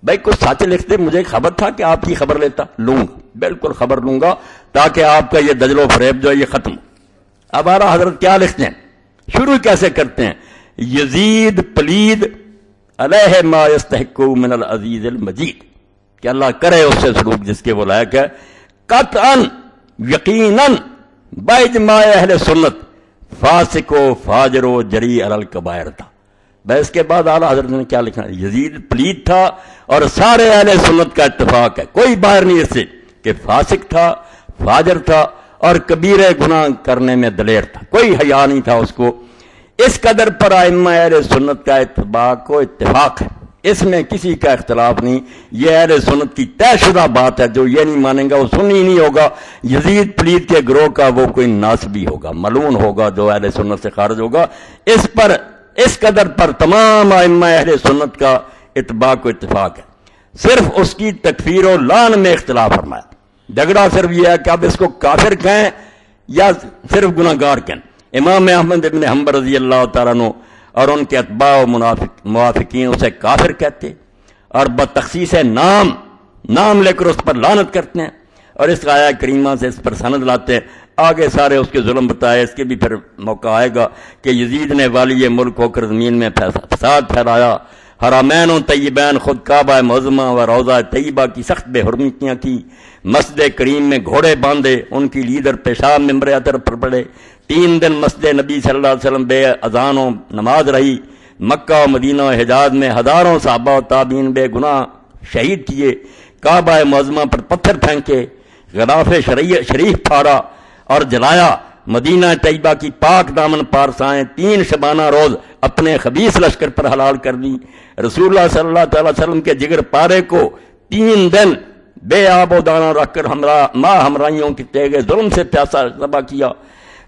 بھائی کچھ سچ لکھتے، مجھے خبر تھا کہ آپ کی خبر لیتا، لوں گا بالکل خبر لوں گا تاکہ آپ کا یہ دجل و فریب جو ہے یہ ختم۔ اب اعلیٰ حضرت کیا لکھتے ہیں، شروع کیسے کرتے ہیں، یزید پلید علیہ ما یستحق من العزیز المجید، کہ اللہ کرے اس سے سلوک جس کے وہ لائق ہے، قطعاً یقیناً باجماع اہل سنت فاسق و فاجر و جری علی الکبائر تھا۔ بس کے بعد اعلیٰ حضرت نے کیا لکھنا، یزید پلید تھا اور سارے اہل سنت کا اتفاق ہے، کوئی باہر نہیں اس سے، کہ فاسق تھا، فاجر تھا اور کبیرے گناہ کرنے میں دلیر تھا، کوئی حیا نہیں تھا اس کو۔ اس قدر پر ائمہ اہل سنت کا اتفاق ہے، اس میں کسی کا اختلاف نہیں، یہ اہل سنت کی طے شدہ بات ہے، جو یہ نہیں مانیں گا وہ سنی نہیں ہوگا، یزید پلید کے گروہ کا وہ کوئی ناسبی ہوگا، ملعون ہوگا جو اہل سنت سے خارج ہوگا۔ اس پر اس قدر پر تمام ائمہ اہل سنت کا اتباق و اتفاق ہے، صرف اس کی تکفیر و لعن میں اختلاف فرمایا۔ جھگڑا صرف یہ ہے کہ اب اس کو کافر کہیں یا صرف گناہ گار کہیں۔ امام احمد ابن حنبل رضی اللہ تعالیٰ عنہ اور ان کے اتباع و موافقین اسے کافر کہتے اور بتخصیص نام لے کر اس پر لعنت کرتے ہیں، اور اس آیہ کریمہ سے اس پر سند لاتے ہیں۔ آگے سارے اس کے ظلم بتائے، اس کے بھی پھر موقع آئے گا کہ یزید نے والی ملک ہو کر زمین میں فساد پھیلایا، حرمین و طیبین خود کعبہ معظمہ و روضہ طیبہ کی سخت بے حرمتیاں کی، مسجد کریم میں گھوڑے باندھے، ان کی لیڈر پیشاب ممبر اطہر پر پڑے، 3 دن مسجد نبی صلی اللہ علیہ وسلم بے اذان و نماز رہی، مکہ و مدینہ و حجاز میں ہزاروں صحابہ و تابعین بے گناہ شہید کیے، کعبہ معظمہ پر پتھر پھینکے، غلاف شریف پھاڑا اور جلایا، مدینہ طیبہ کی پاک دامن پارسائیں 3 شبانہ روز اپنے خبیث لشکر پر حلال کر دی، رسول اللہ صلی اللہ تعالی وسلم کے جگر پارے کو 3 دن بے آب و دانہ رکھ کر ہمراہیوں کی تیغ ظلم سے پیاسا ذبح کیا،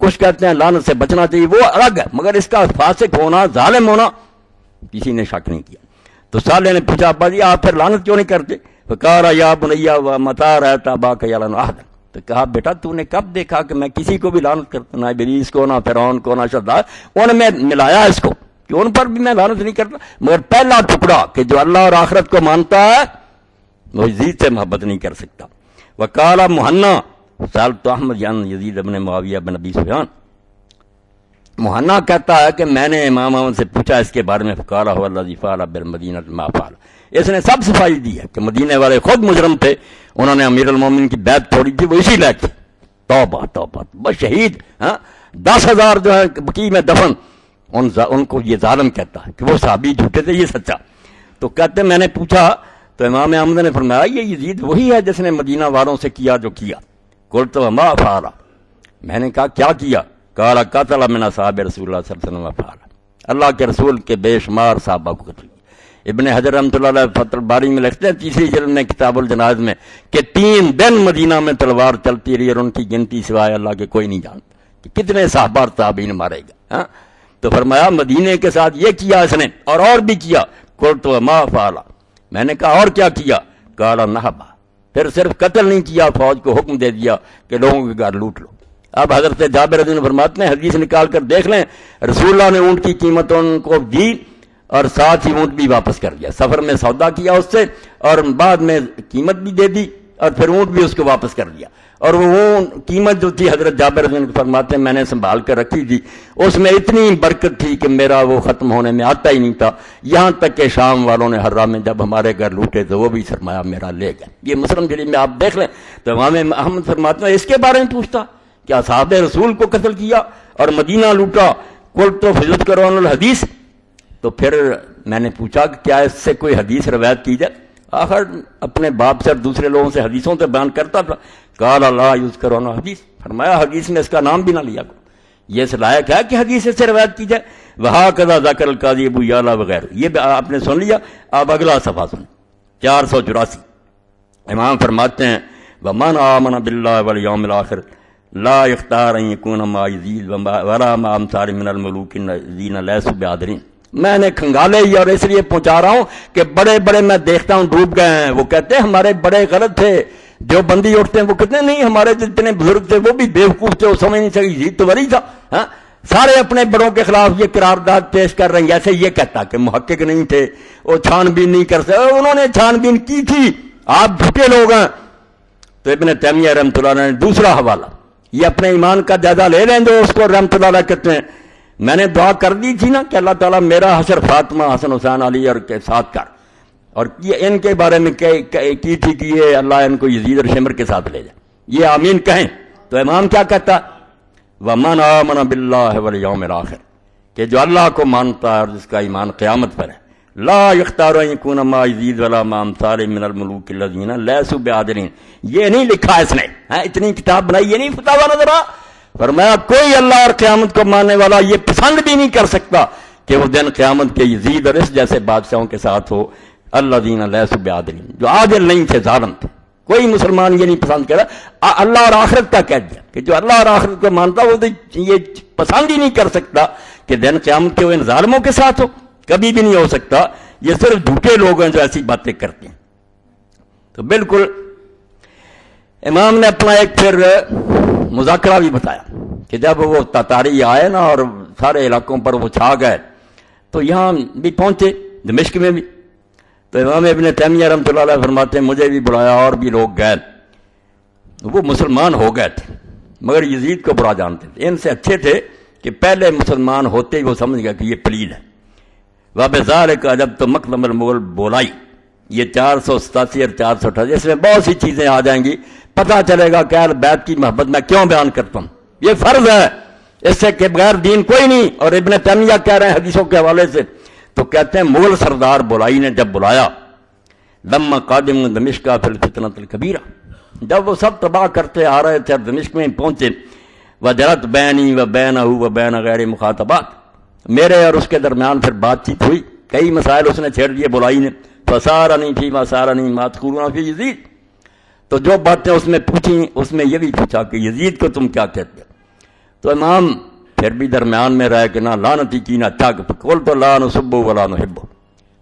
کچھ کہتے ہیں لعنت سے بچنا چاہیے، وہ الگ ہے، مگر اس کا فاسق ہونا، ظالم ہونا کسی نے شک نہیں کیا۔ تو صالح نے پوچھا ابا جی آپ پھر لعنت کیوں نہیں کرتے؟ فقال یا بنیا متی رأیت اباک یلعن احدا، تو کہا بیٹا تو نے کب دیکھا کہ میں کسی کو بھی لعنت کرتا، نہ ابلیس کو، نہ فرعون کو، نہ شداد، ان میں ملایا اس کو کہ ان پر بھی میں لعنت نہیں کرتا، مگر پہلا ٹکڑا کہ جو اللہ اور آخرت کو مانتا ہے وہ یزید سے محبت نہیں کر سکتا۔ وقال مہنا سألت احمد یزید ابن معاویہ بن ابی سفیان، مہنا کہتا ہے کہ میں نے امام احمد سے پوچھا اس کے بارے میں، فقال هو الذی فعل بالمدینہ ما فعل، اس نے سب صفائی دی ہے کہ مدینے والے خود مجرم تھے، انہوں نے امیر المومنین کی بیعت توڑی تھی، وہ اسی لائق تھے۔ توبہ توبہ، بس شہید 10,000 جو ہے بقیع میں دفن، ان کو یہ ظالم کہتا ہے کہ وہ صحابی جھوٹے تھے، یہ سچا۔ تو کہتے میں نے پوچھا تو امام احمد نے فرمایا یہ یزید وہی ہے جس نے مدینہ والوں سے کیا جو کیا۔ قلت وما فعل، میں نے کہا کیا کیا؟ قال قتل من اصحاب رسول اللہ صلی اللہ علیہ وسلم فعل، اللہ کے رسول کے بے شمار صحابہ کو قتل کیا۔ ابن حجر رحمۃ اللہ علیہ فتح الباری میں لکھتے ہیں 3ری جلد میں کتاب الجنائز میں کہ 3 دن مدینہ میں تلوار چلتی رہی اور ان کی گنتی سوائے اللہ کے کوئی نہیں جانتا کہ کتنے صحابہ اور تابعین مارے گا۔ تو فرمایا مدینے کے ساتھ یہ کیا اس نے اور بھی کیا۔ قلت وما فعل، میں نے کہا اور کیا کیا؟ قال نہبا، پھر صرف قتل نہیں کیا، فوج کو حکم دے دیا کہ لوگوں کے گھر لوٹ لو۔ اب حضرت جابر رضی اللہ عنہ فرماتے ہیں، حدیث نکال کر دیکھ لیں، رسول اللہ نے اونٹ کی قیمت ان کو دی اور ساتھ ہی اونٹ بھی واپس کر دیا، سفر میں سودا کیا اس سے اور بعد میں قیمت بھی دے دی اور پھر اونٹ بھی اس کو واپس کر دیا۔ اور وہ قیمت جو تھی حضرت جابر رضی اللہ عنہ فرماتے ہیں میں نے سنبھال کر رکھی تھی، اس میں اتنی برکت تھی کہ میرا وہ ختم ہونے میں آتا ہی نہیں تھا، یہاں تک کہ شام والوں نے حرہ میں جب ہمارے گھر لوٹے تو وہ بھی سرمایہ میرا لے گئے۔ یہ مسلم شریف میں آپ دیکھ لیں تو امام احمد فرماتے ہیں اس کے بارے میں پوچھتا کہ اصحاب رسول کو قتل کیا اور مدینہ لوٹا، قلت تو فضلت کرون الحدیث، تو پھر میں نے پوچھا کہ کیا اس سے کوئی حدیث روایت کی جائے؟ آخر اپنے باپ سے اور دوسرے لوگوں سے حدیثوں سے بیان کرتا تھا۔ قال لا یذکر عنہ حدیث، فرمایا حدیث میں اس کا نام بھی نہ لیا کرو، یہ اس لائق ہے کہ حدیث سے روایت کی جائے۔ وہکذا ذکر القاضی ابو یعلا وغیرہ، یہ آپ نے سن لیا۔ اب اگلا صفحہ سن 484، امام فرماتے ہیں ومن آمن باللہ والیوم الآخر لا یختار ان یکون مع یزید ولا مع امثال من الملوک الذین لیسوا بعادلین۔ میں نے کھنگالے ہی اور اس لیے پہنچا رہا ہوں کہ بڑے بڑے میں دیکھتا ہوں ڈوب گئے ہیں، وہ کہتے ہیں ہمارے بڑے غلط تھے، جو بندی اٹھتے ہیں وہ کہتے ہیں نہیں ہمارے جتنے بزرگ تھے وہ بھی بیوقوف تھے، وہ سمجھ نہیں سکے یزید تو ولی تھا۔ سارے اپنے بڑوں کے خلاف یہ قرارداد پیش کر رہے ہیں، جیسے یہ کہتا کہ محقق نہیں تھے، وہ چھان بین نہیں کر سکتے، انہوں نے چھان بین کی تھی، آپ جھوٹے لوگ ہیں۔ تو ابن تیمیہ رحمۃ اللہ علیہ نے دوسرا حوالہ، یہ اپنے ایمان کا جائزہ لے لیں جو اس کو رحمۃ اللہ علیہ کہتے ہیں، میں نے دعا کر دی تھی نا کہ اللہ تعالیٰ میرا حشر فاطمہ حسن حسین علی اور کے ساتھ کر، اور یہ ان کے بارے میں کی تھی کہ یہ اللہ ان کو یزید اور شمر کے ساتھ لے جائے، یہ آمین کہیں۔ تو امام کیا کہتا؟ ومن آمن باللہ والیوم الآخر، کہ جو اللہ کو مانتا ہے اور جس کا ایمان قیامت پر ہے، لا یختار ان یکون مع یزید ولا مع امثال من الملوک الذین لیسوا بعادلین، یہ نہیں لکھا اس نے، اتنی کتاب بنائی، یہ نہیں فتاویٰ نظر آ، فرمایا کوئی اللہ اور قیامت کو ماننے والا یہ پسند بھی نہیں کر سکتا کہ وہ دن قیامت کے یزید اور اس جیسے بادشاہوں کے ساتھ ہو، الذین لیسوا بعادلین، جو عادل نہیں تھے، ظالم تھے، کوئی مسلمان یہ نہیں پسند کرا۔ اللہ اور آخرت کا کہہ دیا کہ جو اللہ اور آخرت کو مانتا وہ تو یہ پسند ہی نہیں کر سکتا کہ دن قیامت کے وہ ان ظالموں کے ساتھ ہو، کبھی بھی نہیں ہو سکتا۔ یہ صرف جھوٹے لوگ ہیں جو ایسی باتیں کرتے ہیں۔ تو بالکل امام نے اپنا ایک پھر مذاکرہ بھی بتایا کہ جب وہ تاتاری آئے نا اور سارے علاقوں پر وہ چھا گئے تو یہاں بھی پہنچے، دمشق میں بھی، تو امام ابن تیمیہ رحمۃ اللہ علیہ فرماتے ہیں مجھے بھی بلایا اور بھی لوگ گئے، وہ مسلمان ہو گئے تھے مگر یزید کو برا جانتے تھے، ان سے اچھے تھے کہ پہلے مسلمان ہوتے ہی وہ سمجھ گیا کہ یہ پلید ہے۔ وَبِذَلِكَ أَجَبْتُ مَقْدَمَ الْمُغَلِ بولائی، یہ 487 اور 428، اس میں بہت سی چیزیں آ جائیں گی، پتہ چلے گا کہ اہل بیت کی محبت میں کیوں بیان کرتا ہوں، یہ فرض ہے، اس سے کہ بغیر دین کوئی نہیں۔ اور ابن تیمیہ کہہ رہے ہیں حدیثوں کے حوالے سے، تو کہتے ہیں مغل سردار بولائی نے جب بلایا، لما قادم دمشق فی الفتنۃ الکبیرہ، جب وہ سب تباہ کرتے آ رہے تھے دمشق میں پہنچے، وجرت بینی و بینہ و بین غیر مخاطبات، میرے اور اس کے درمیان پھر بات چیت ہوئی، کئی مسائل اس نے چھیڑ دیے بولائی نے، فسارنی فی ما سارنی ما تقولون فی یزید، تو جو باتیں اس میں پوچھیں اس میں یہ بھی پوچھا کہ یزید کو تم کیا کہتے ہو؟ تو امام پھر بھی درمیان میں رہ کہ نہ لعنتی کی نہ اچھا کول تو لا نسبو ولا نحبو،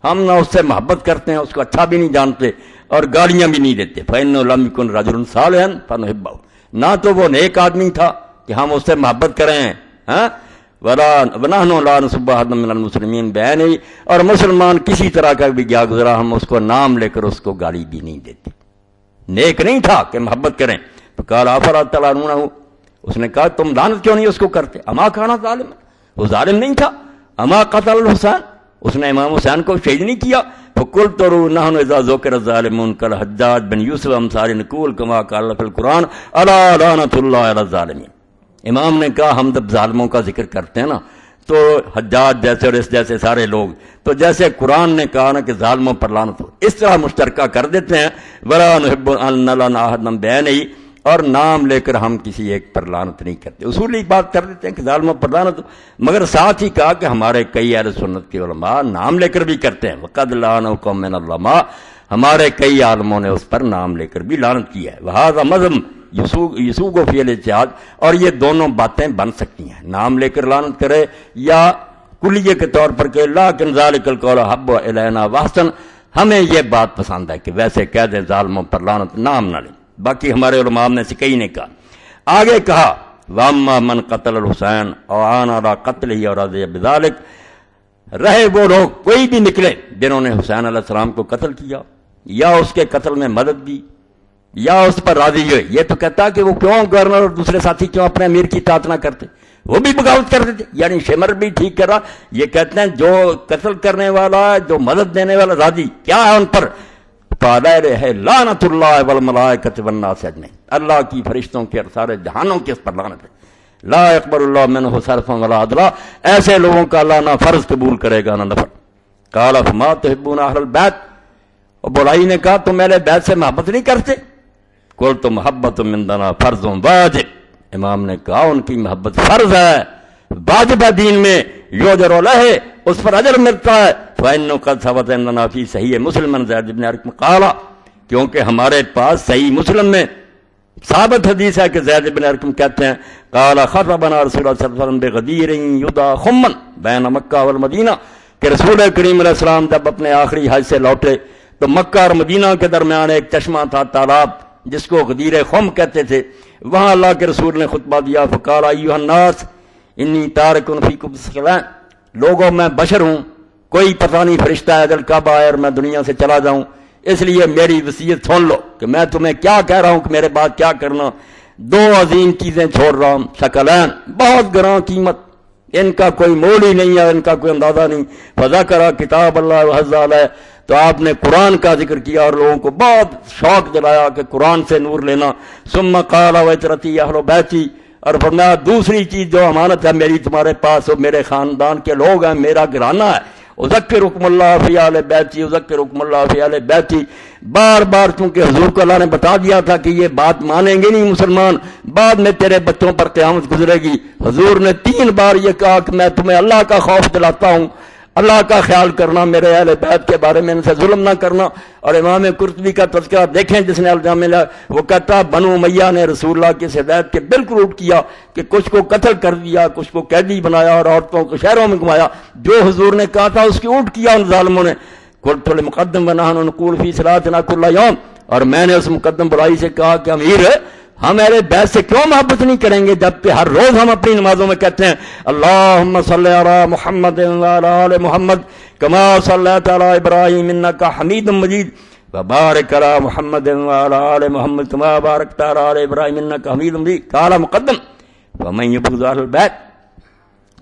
ہم نہ اس سے محبت کرتے ہیں، اس کو اچھا بھی نہیں جانتے اور گالیاں بھی نہیں دیتے. فإنه لم يكن رجل صالحا فنحبه، نہ تو وہ نیک آدمی تھا کہ ہم اس سے محبت کریں، ہاں ونحن لا نسب احدا من المسلمین بعینہ، اور مسلمان کسی طرح کا بھی گیا گزرا ہم اس کو نام لے کر اس کو گالی بھی نہیں دیتے. نیک نہیں تھا کہ محبت کریں. تو قال افلا تلعنونہ، اس نے کہا تم لعنت کیوں نہیں اس کو کرتے؟ اما کانا ظالم، وہ ظالم نہیں تھا. اما قتل الحسین، اس نے امام حسین کو شہید نہیں کیا. فقلت نحن اذا ذکر الظالمون کالحجاج بن یوسف امثال نقول کما قال فی القرآن الا لعنۃ اللہ علی الظالمین. امام نے کہا ہم جب ظالموں کا ذکر کرتے ہیں نا تو حجاج جیسے اور اس جیسے سارے لوگ، تو جیسے قرآن نے کہا نا کہ ظالموں پر لعنت ہو، اس طرح مشترکہ کر دیتے ہیں. ولا نحب ان نلعن احدا بعینہ، اور نام لے کر ہم کسی ایک پر لعنت نہیں کرتے. اصولی بات کر دیتے ہیں کہ ظالموں پر لعنت، مگر ساتھ ہی کہا کہ ہمارے کئی اہل سنت کے علماء نام لے کر بھی کرتے ہیں. وقد لعن قوم من العلماء، ہمارے کئی عالموں نے اس پر نام لے کر بھی لعنت کی ہے. وہذا مذہب یسوغ فی الاجتہاد، اور یہ دونوں باتیں بن سکتی ہیں، نام لے کر لعنت کرے یا کلیے کے طور پر کہ لیکن ذالک القول حب الینا واحسن، ہمیں یہ بات پسند ہے کہ ویسے کہہ دیں ظالموں پر لعنت، نام نہ لیں. باقی ہمارے علماء میں سے کئی نے کہا. آگے کہا واما من قتل الحسین او عان علی قتلہ اور رضی بذلک، رہے وہ لوگ کوئی بھی نکلے جنہوں نے حسین علیہ السلام کو قتل کیا یا اس کے قتل میں مدد دی یا اس پر راضی ہوئے. یہ تو کہتا کہ وہ کیوں گورنر اور دوسرے ساتھی کیوں اپنے امیر کی اطاعت نہ کرتے، وہ بھی بغاوت کر دیتے. یعنی شمر بھی ٹھیک کر رہا. یہ کہتے ہیں جو قتل کرنے والا، جو مدد دینے والا راضی، کیا ہے ان پر؟ ہے لعنت اللہ والملائکۃ والناس اجمعین، اللہ کی فرشتوں کے اور سارے جہانوں کے اس پر لعنت ہے. لا يقبل اللہ منہ صرفا ولا عدلا، ایسے لوگوں کا اللہ نہ فرض قبول کرے گا نہ نفل. قال فما تحبون اہل البیت، اور بولائی نے کہا تم اہل بیت سے محبت نہیں کرتے؟ قلت محبت من دنا فرض واجب، امام نے کہا ان کی محبت فرض ہے، واجب ہے دین میں، یؤجر علیہ، اس پر اجر ملتا ہے. فإنه قد ثبت عندنا فی صحیح مسلم زید بن ارقم قال، کیونکہ ہمارے پاس صحیح مسلم میں ثابت حدیث ہے کہ زید بن ارقم کہتے ہیں قال خطبنا رسول اللہ صلی اللہ علیہ وسلم بغدیر یدعى خمن بین مکہ والمدینہ، کہ رسول کریم علیہ السلام جب اپنے آخری حج سے لوٹے تو مکہ اور مدینہ کے درمیان ایک چشمہ تھا، تالاب، جس کو غدیر خم کہتے تھے. وہاں اللہ کے رسول نے خطبہ دیا. فقال ایھا الناس انی تارک فیکم ثقلین، لوگوں میں بشر ہوں، کوئی پتہ نہیں فرشتہ ہے اجل کب آئے اور میں دنیا سے چلا جاؤں، اس لیے میری وصیت سن لو کہ میں تمہیں کیا کہہ رہا ہوں کہ میرے بعد کیا کرنا. دو عظیم چیزیں چھوڑ رہا ہوں، ثقلین، بہت گراں قیمت، ان کا کوئی مول ہی نہیں ہے، ان کا کوئی اندازہ نہیں. فذکر کتاب اللہ وحظ علیہ، تو آپ نے قرآن کا ذکر کیا اور لوگوں کو بہت شوق دلایا کہ قرآن سے نور لینا. ثم قال وعترتی اہل بیتی، اور فرمایا دوسری چیز جو امانت ہے میری تمہارے پاس، وہ میرے خاندان کے لوگ ہیں، میرا گھرانہ ہے. اذکرکم اللہ فی اہل بیتی، اذکرکم اللہ فی اہل بیتی، بار بار چونکہ حضور کو اللہ نے بتا دیا تھا کہ یہ بات مانیں گے نہیں مسلمان، بعد میں تیرے بچوں پر قیامت گزرے گی. حضور نے 3 بار یہ کہا کہ میں تمہیں اللہ کا خوف دلاتا ہوں، اللہ کا خیال کرنا، میرے اہل بیت کے بارے میں ان سے ظلم نہ کرنا. اور امام قرطبی کا تذکرہ دیکھیں جس نے الجامع لیا، وہ کہتا بنو امیہ نے رسول اللہ کی ہدایت کے بالکل الٹ کیا کہ کچھ کو قتل کر دیا، کچھ کو قیدی بنایا اور عورتوں کو شہروں میں گھمایا. جو حضور نے کہا تھا اس کی الٹ کیا ان ظالموں نے. قلت للمقدم ونحن نقول فی صلاتنا کل یوم، اور میں نے اس مقدم بلائی سے کہا کہ امیر ہم اہل بیت سے کیوں محبت نہیں کریں گے جبکہ ہر روز ہم اپنی نمازوں میں کہتے ہیں اللہم صلی علی محمد وعلی آل محمد کما صلیت علی ابراہیم انک حمید مجید وبارک علی محمد وعلی آل محمد کما بارکت علی آل ابراہیم انک حمید مجید. قال مقدم ومن یبغض اہل البیت،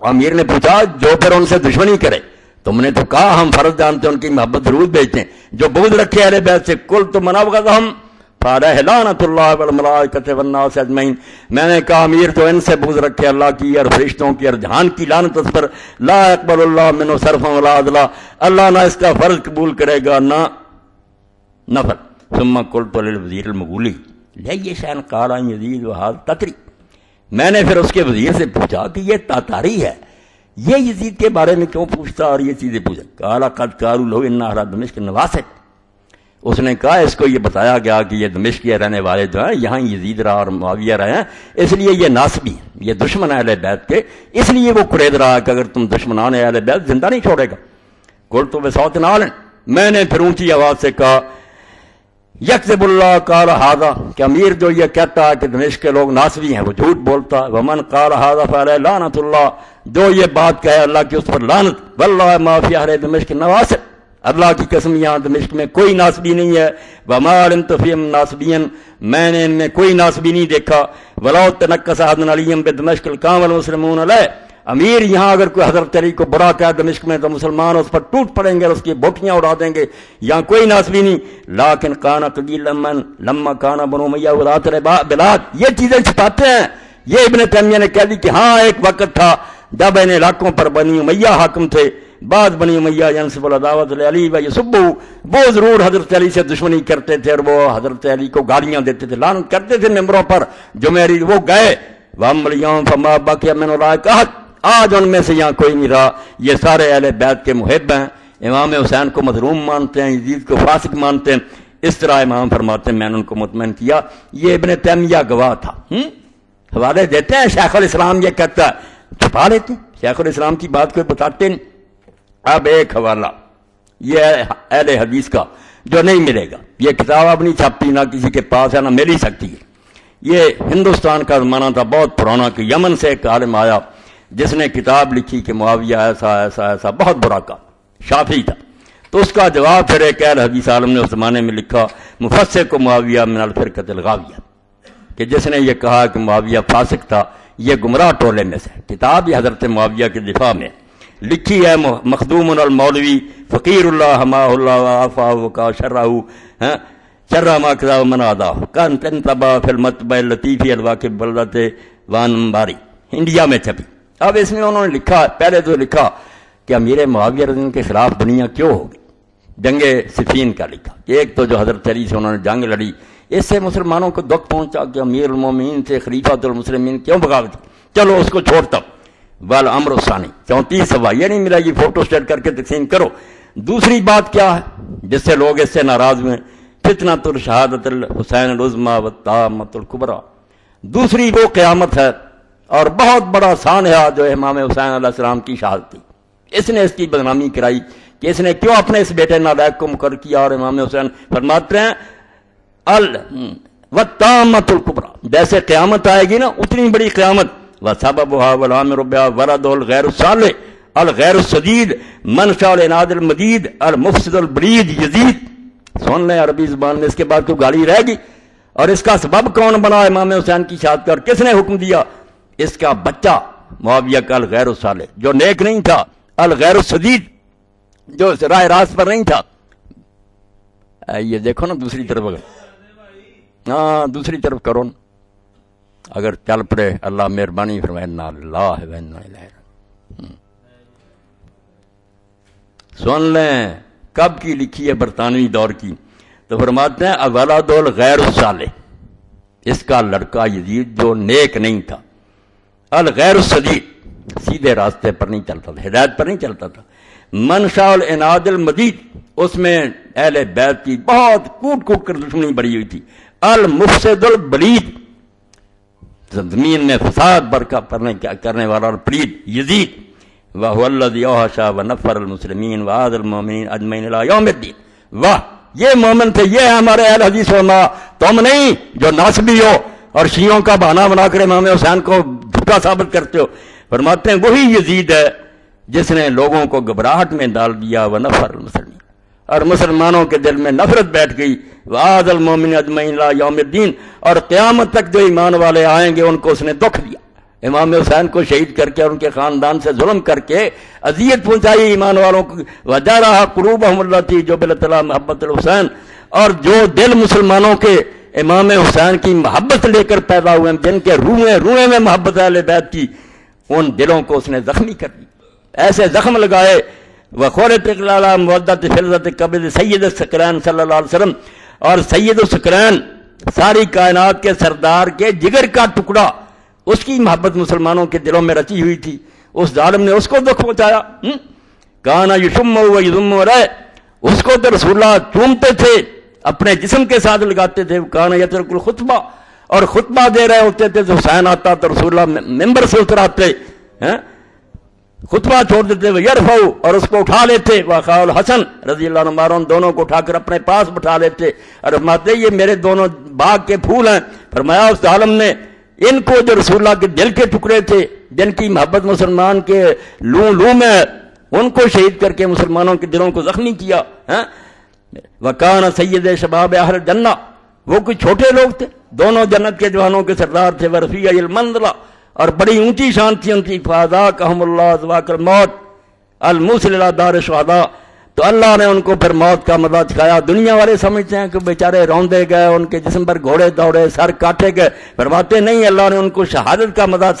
امیر نے پوچھا جو پھر ان سے دشمنی کرے، تم نے تو کہا ہم فرض جانتے ہیں ان کی محبت ضرور بھیجتے ہیں، جو بغض رکھے اہل بیت سے قلت من ابغضہم فعلیہ لعنۃ اللہ والملائکۃ والناس اجمعین، میں نے کہا امیر تو ان سے بغض رکھے اللہ کی اور فرشتوں کی اور جہان کی لعنت اس پر. لا يقبل اللہ منہ صرفا ولا عدلا، اللہ نہ اس کا فرض قبول کرے گا نہ نفل. ثم قلت للوزیر المغولی لئی شأن قال یزید وہذا تتری، میں نے پھر اس کے وزیر سے پوچھا کہ یہ تاتاری ہے، یہ یزید کے بارے میں کیوں پوچھتا اور یہ چیزیں پوچھا. قال قد قالوا له ان اہل دمشق نواسط، اس نے کہا اس کو یہ بتایا گیا کہ یہ دمشق کے رہنے والے جو ہیں یہاں یزید رہا اور معاویہ رہے ہیں، اس لیے یہ ناسبی ہیں، یہ دشمن اہل بیت کے، اس لیے وہ قرید رہا کہ اگر تم دشمنان اہل بیت زندہ نہیں چھوڑے گا۔ قلت بصوت عال، میں نے پھر اونچی آواز سے کہا یکذب اللہ قال ھذا، کہ امیر جو یہ کہتا ہے کہ دمشق کے لوگ ناسبی ہیں وہ جھوٹ بولتا ہے، ومن قال ھذا فعلیہ لعنت اللہ، جو یہ بات کہے اللہ کی اس پر لعنت، واللہ ما فی اہل دمشق نواسب، اللہ کی قسم یہاں دمشق میں کوئی ناسبی نہیں ہے، وما علمت فیہم ناسبین، میں نے ان میں کوئی ناسبی نہیں دیکھا، ولو تنکس احد علیہم بدمشق القام المسلمون علیہ، امیر یہاں اگر کوئی حضرت علی کو برا کہا دمشق میں تو مسلمان اس پر ٹوٹ پڑیں گے اور اس کی بوٹیاں اڑا دیں گے، یہاں کوئی ناسبی نہیں، لیکن کان قلیلا من لما کان بنو امیہ ولات البلاد، یہ چیزیں چھپاتے ہیں۔ یہ ابن تیمیہ نے کہہ دی کہ ہاں ایک وقت تھا جب ان علاقوں پر بنی امیہ حاکم تھے، بعد بنی امیہ ینسب العداوۃ علی و یسبہ، وہ ضرور حضرت علی سے دشمنی کرتے تھے اور وہ حضرت علی کو گالیاں دیتے تھے، لعنت کرتے تھے ممبروں پر، جو میری وہ گئے، واما الیوم فما بقی من اولئک احد، آج ان میں سے یہاں کوئی نہیں رہا، یہ سارے اہل بیت کے محب ہیں، امام حسین کو مظلوم مانتے ہیں، یزید کو فاسق مانتے ہیں۔ اس طرح امام فرماتے ہیں میں نے ان کو مطمئن کیا، یہ ابن تیمیہ گواہ تھا۔ حوالے دیتے ہیں، شیخ الاسلام یہ کہتا ہے، چھپا لیتے ہیں، شیخ الاسلام کی بات کوئی بتاتے نہیں۔ اب ایک حوالہ یہ اہل حدیث کا جو نہیں ملے گا، یہ کتاب اب نہیں چھپتی، نہ کسی کے پاس ہے، نہ مل ہی سکتی ہے۔ یہ ہندوستان کا زمانہ تھا بہت پرانا کہ یمن سے ایک عالم آیا جس نے کتاب لکھی کہ معاویہ ایسا ایسا ایسا بہت برا کا شافعی تھا، تو اس کا جواب پھر ایک اہل حدیث عالم نے اس زمانے میں لکھا مفسر کو معاویہ من الفرقۃ الغاویہ، کہ جس نے یہ کہا کہ معاویہ فاسق تھا، یہ گمراہ ٹولے میں سے، کتاب یہ حضرت معاویہ کے دفاع میں لکھی ہے، مخدوم المولوی فقیر اللہ حماہ اللہ وعافاہ کا شرہ شرہ ما کذا من آداہ کان تنتبہ فی المطبع اللطیفی الواقب بلدت وان باری، انڈیا میں چھپی۔ اب اس میں انہوں نے لکھا، پہلے تو لکھا کہ امیر معاویہ رضی اللہ عنہ کے خلاف دنیا کیوں ہوگی، جنگ صفین کا لکھا، ایک تو جو حضرت علی سے انہوں نے جنگ لڑی، اس سے مسلمانوں کو دکھ پہنچا کہ امیر المومنین سے خلیفۃ المسلمین کیوں بغاوت، چلو اس کو چھوڑتا، والامر الثانی 34 صفحہ، یہ نہیں ملا یہ فوٹو اسٹیٹ کر کے تقسیم کرو۔ دوسری بات کیا ہے جس سے لوگ اس سے ناراض ہوئے، فتنۃ الشہادۃ الحسین العظمیٰ والطامۃ الکبریٰ، دوسری وہ قیامت ہے اور بہت بڑا سانحہ جو امام حسین علیہ السلام کی شہادت تھی، اس نے اس کی بدنامی کرائی کہ اس نے کیوں اپنے اس بیٹے نالائق کو مقرر کیا، اور امام حسین فرماتے ہیں والطامۃ الکبریٰ، جیسے قیامت آئے گی نا اتنی بڑی قیامت، وسببها والامر بها ورد الغیر الصالح الغیر السدید منشا العناد المدید المفسد البلید یزید۔ سن لیں عربی زبان میں، اس کے بعد تو گالی رہے گی۔ اور اس کا سبب کون بنا امام حسین کی شہادت کا، اور کس نے حکم دیا؟ اس کا بچہ معاویہ کا الغیر الصالح، جو نیک نہیں تھا، الغیر السدید، جو راہ راست پر نہیں تھا۔ یہ دیکھو نا دوسری طرف، ہاں دوسری طرف کرو نا، اگر چل پڑے اللہ مہربانی فرمائے، انا للہ و انا الیہ راجعون۔ سن لیں کب کی لکھی ہے، برطانوی دور کی، تو فرماتے ہیں اولاد الغیر الصالح، اس کا لڑکا یزید جو نیک نہیں تھا، الغیر السدید، سیدھے راستے پر نہیں چلتا تھا، ہدایت پر نہیں چلتا تھا، منشا العناد المدید، اس میں اہل بیت کی بہت کوٹ کوٹ کر دشمنی بڑھی ہوئی تھی، المفسد البلید، زمین میں فساد برقع کرنے والا اور پلید یزید، وَهُوَ الَّذِي أَوْحَشَ وَنَفَّرَ الْمُسْلِمِينَ وَعَادَ الْمُؤْمِنِينَ أَجْمَعِينَ إِلَىٰ يَوْمِ الدِّينِ۔ واہ، یہ مومن تھے، یہ ہمارے اہل حدیث علماء، تم نہیں جو ناسبی ہو اور شیعوں کا بہانہ بنا کر امام حسین کو جھوٹا ثابت کرتے ہو۔ فرماتے ہیں وہی یزید ہے جس نے لوگوں کو گھبراہٹ میں ڈال دیا، وَنَفَّرَ الْمُسْلِمِينَ، اور مسلمانوں کے دل میں نفرت بیٹھ گئی، وَعَادَ الْمُؤْمِنِينَ أَجْمَعِينَ إِلَىٰ يَوْمِ الدِّينِ، اور قیامت تک جو ایمان والے آئیں گے ان کو اس نے دکھ دیا۔ امام حسین کو شہید کر کے اور ان کے خاندان سے ظلم کر کے اذیت پہنچائی ایمان والوں کو، وَجَرَحَ قُلُوبَهُمُ الَّتِي جُبِلَتْ عَلَىٰ مَحَبَّةِ الْحُسَيْنِ، اور جو دل مسلمانوں کے امام حسین کی محبت لے کر پیدا ہوئے ہیں، جن کے روئیں میں محبت ہے اہل بیت کی، ان دلوں کو اس نے زخمی کر دی، ایسے زخم لگائے۔ وَخُرِّجَتْ عَلَىٰ مُوَدَّةِ فِلْذَةِ قَبْضِ سید الثقلین صلی اللہ علیہ وسلم، اور سید الثقلین ساری کائنات کے سردار کے جگر کا ٹکڑا، اس کی محبت مسلمانوں کے دلوں میں رچی ہوئی تھی، اس ظالم نے اس کو دکھ پہنچایا۔ کانا یشم و یذم رہے، اس کو تو رسول اللہ چومتے تھے اپنے جسم کے ساتھ لگاتے تھے. کان یترک الخطبہ، اور خطبہ دے رہے ہوتے تھے تو حسین آتا تو رسول اللہ ممبر سے اتراتے، خطبہ چھوڑ دیتے وہ یرفعو، اور اس کو اٹھا لیتے. وقال الحسن رضی اللہ عنہ ان دونوں کو اٹھا کر اپنے پاس بٹھا لیتے اور فرماتے یہ میرے دونوں باغ کے پھول ہیں. فرمایا اس عالم نے ان کو جو رسول اللہ کے دل کے ٹکڑے تھے، جن کی محبت مسلمان کے لوں میں، ان کو شہید کر کے مسلمانوں کے دلوں کو زخمی کیا. وکان سید شباب اہل جنہ، وہ کوئی چھوٹے لوگ تھے، دونوں جنت کے جوانوں کے سردار تھے. ورفیع المنزلہ، اور بڑی اونچی شان تھی ان کی. فاذاقہم اللہ ذواق الموت الموصل الی دار الشہداء، تو اللہ نے ان کو پھر موت کا مزہ چکھایا. دنیا والے سمجھتے ہیں کہ بیچارے روندے گئے، ان کے جسم پر گھوڑے دوڑے، سر کاٹے گئے. فرماتے نہیں، اللہ نے ان کو شہادت کا مزہ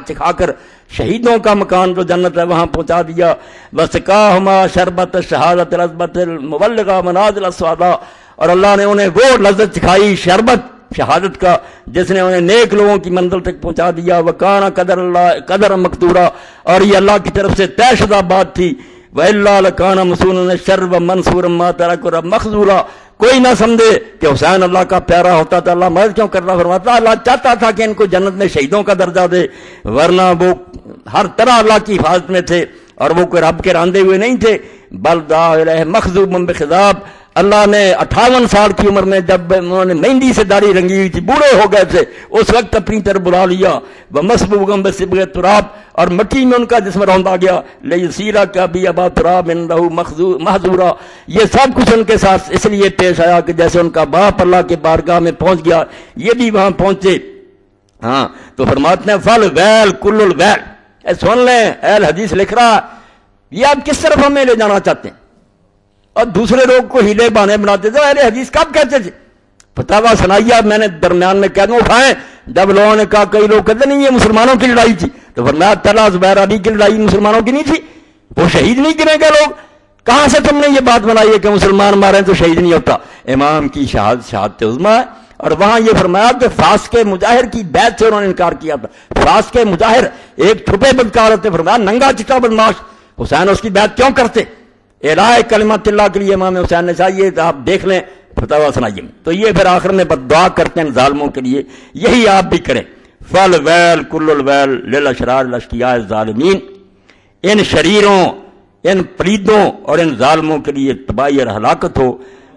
چکھا کر شہیدوں کا مکان جو جنت ہے وہاں پہنچا دیا. وسقاہما شربت الشہادۃ العذبۃ المبلغہ منازل السعداء، اور اللہ نے انہیں وہ لذت چکھائی شربت شہادت کا جس نے انہیں نیک لوگوں کی منزل تک پہنچا دیا. وکان قدر اللہ قدر مقدورا، اور یہ اللہ کی طرف سے طے شدہ بات تھی. وَإِلَّا لَكَانَ مَصُونًا الشَّرَّ وَمَنْصُورًا مَا تَرَكَ مَخْذُولًا، کوئی نہ سمجھے کہ حسین اللہ کا پیارا ہوتا تھا اللہ مدد کیوں کر رہا. فرماتا اللہ چاہتا تھا کہ ان کو جنت میں شہیدوں کا درجہ دے، ورنہ وہ ہر طرح اللہ کی حفاظت میں تھے اور وہ کوئی رب کے راندے ہوئے نہیں تھے. بل دعا الیہ مخضوبا بخضاب، اللہ نے 58 سال کی عمر میں جب انہوں نے مہندی سے داڑھی رنگی ہوئی تھی، بوڑھے ہو گئے تھے، اس وقت اپنی طرف بلا لیا. ومسبوغا بسبغ التراب، اور مٹی میں ان کا جسم روندا گیا. لیسیرا کا بھی ابا تراب انہ محذورا، یہ سب کچھ ان کے ساتھ اس لیے پیش آیا کہ جیسے ان کا باپ اللہ کے بارگاہ میں پہنچ گیا یہ بھی وہاں پہنچے. تو فرماتے ہیں فل ویل کل الویل، سن لیں اہل حدیث لکھ رہا، یہ آپ کس طرف ہمیں لے جانا چاہتے ہیں؟ اور دوسرے لوگ کو ہیلے بہانے بناتے تھے. اہل حدیث کب کہتے تھے؟ فتاویٰ سنائیہ میں نے درمیان میں قدم اٹھائے جب لوگوں نے کہا، کئی لوگ کہتے نہیں یہ مسلمانوں کی لڑائی تھی، تو فرمایا طلحہ زبیر علی کی لڑائی مسلمانوں کی نہیں تھی، وہ شہید نہیں گنے گئے لوگ. کہاں سے تم نے یہ بات بنائی ہے کہ مسلمان مارے تو شہید نہیں ہوتا؟ امام کی شہادت عظمیٰ ہے. اور وہاں یہ فرمایا کہ فاسق مجاہر کی بیعت سے انہوں نے انکار کیا تھا. فاسق مجاہر ایک چھپے بدکار ہوتے، فرمایا ننگا چٹا بدماش، حسین اس کی بیعت کیوں کرتے؟ الہ کلمت اللہ کے لیے امام حسین نے چاہیے تو آپ دیکھ لیں فتاویٰ سنائیے. تو یہ پھر آخر میں بددعا کرتے ہیں ظالموں کے لیے، یہی آپ بھی کریں. فل ویل کل الویل للاشرار الاشقیاء الظالمین، ان شریروں، ان پلیدوں اور ان ظالموں کے لیے تباہی اور ہلاکت ہو.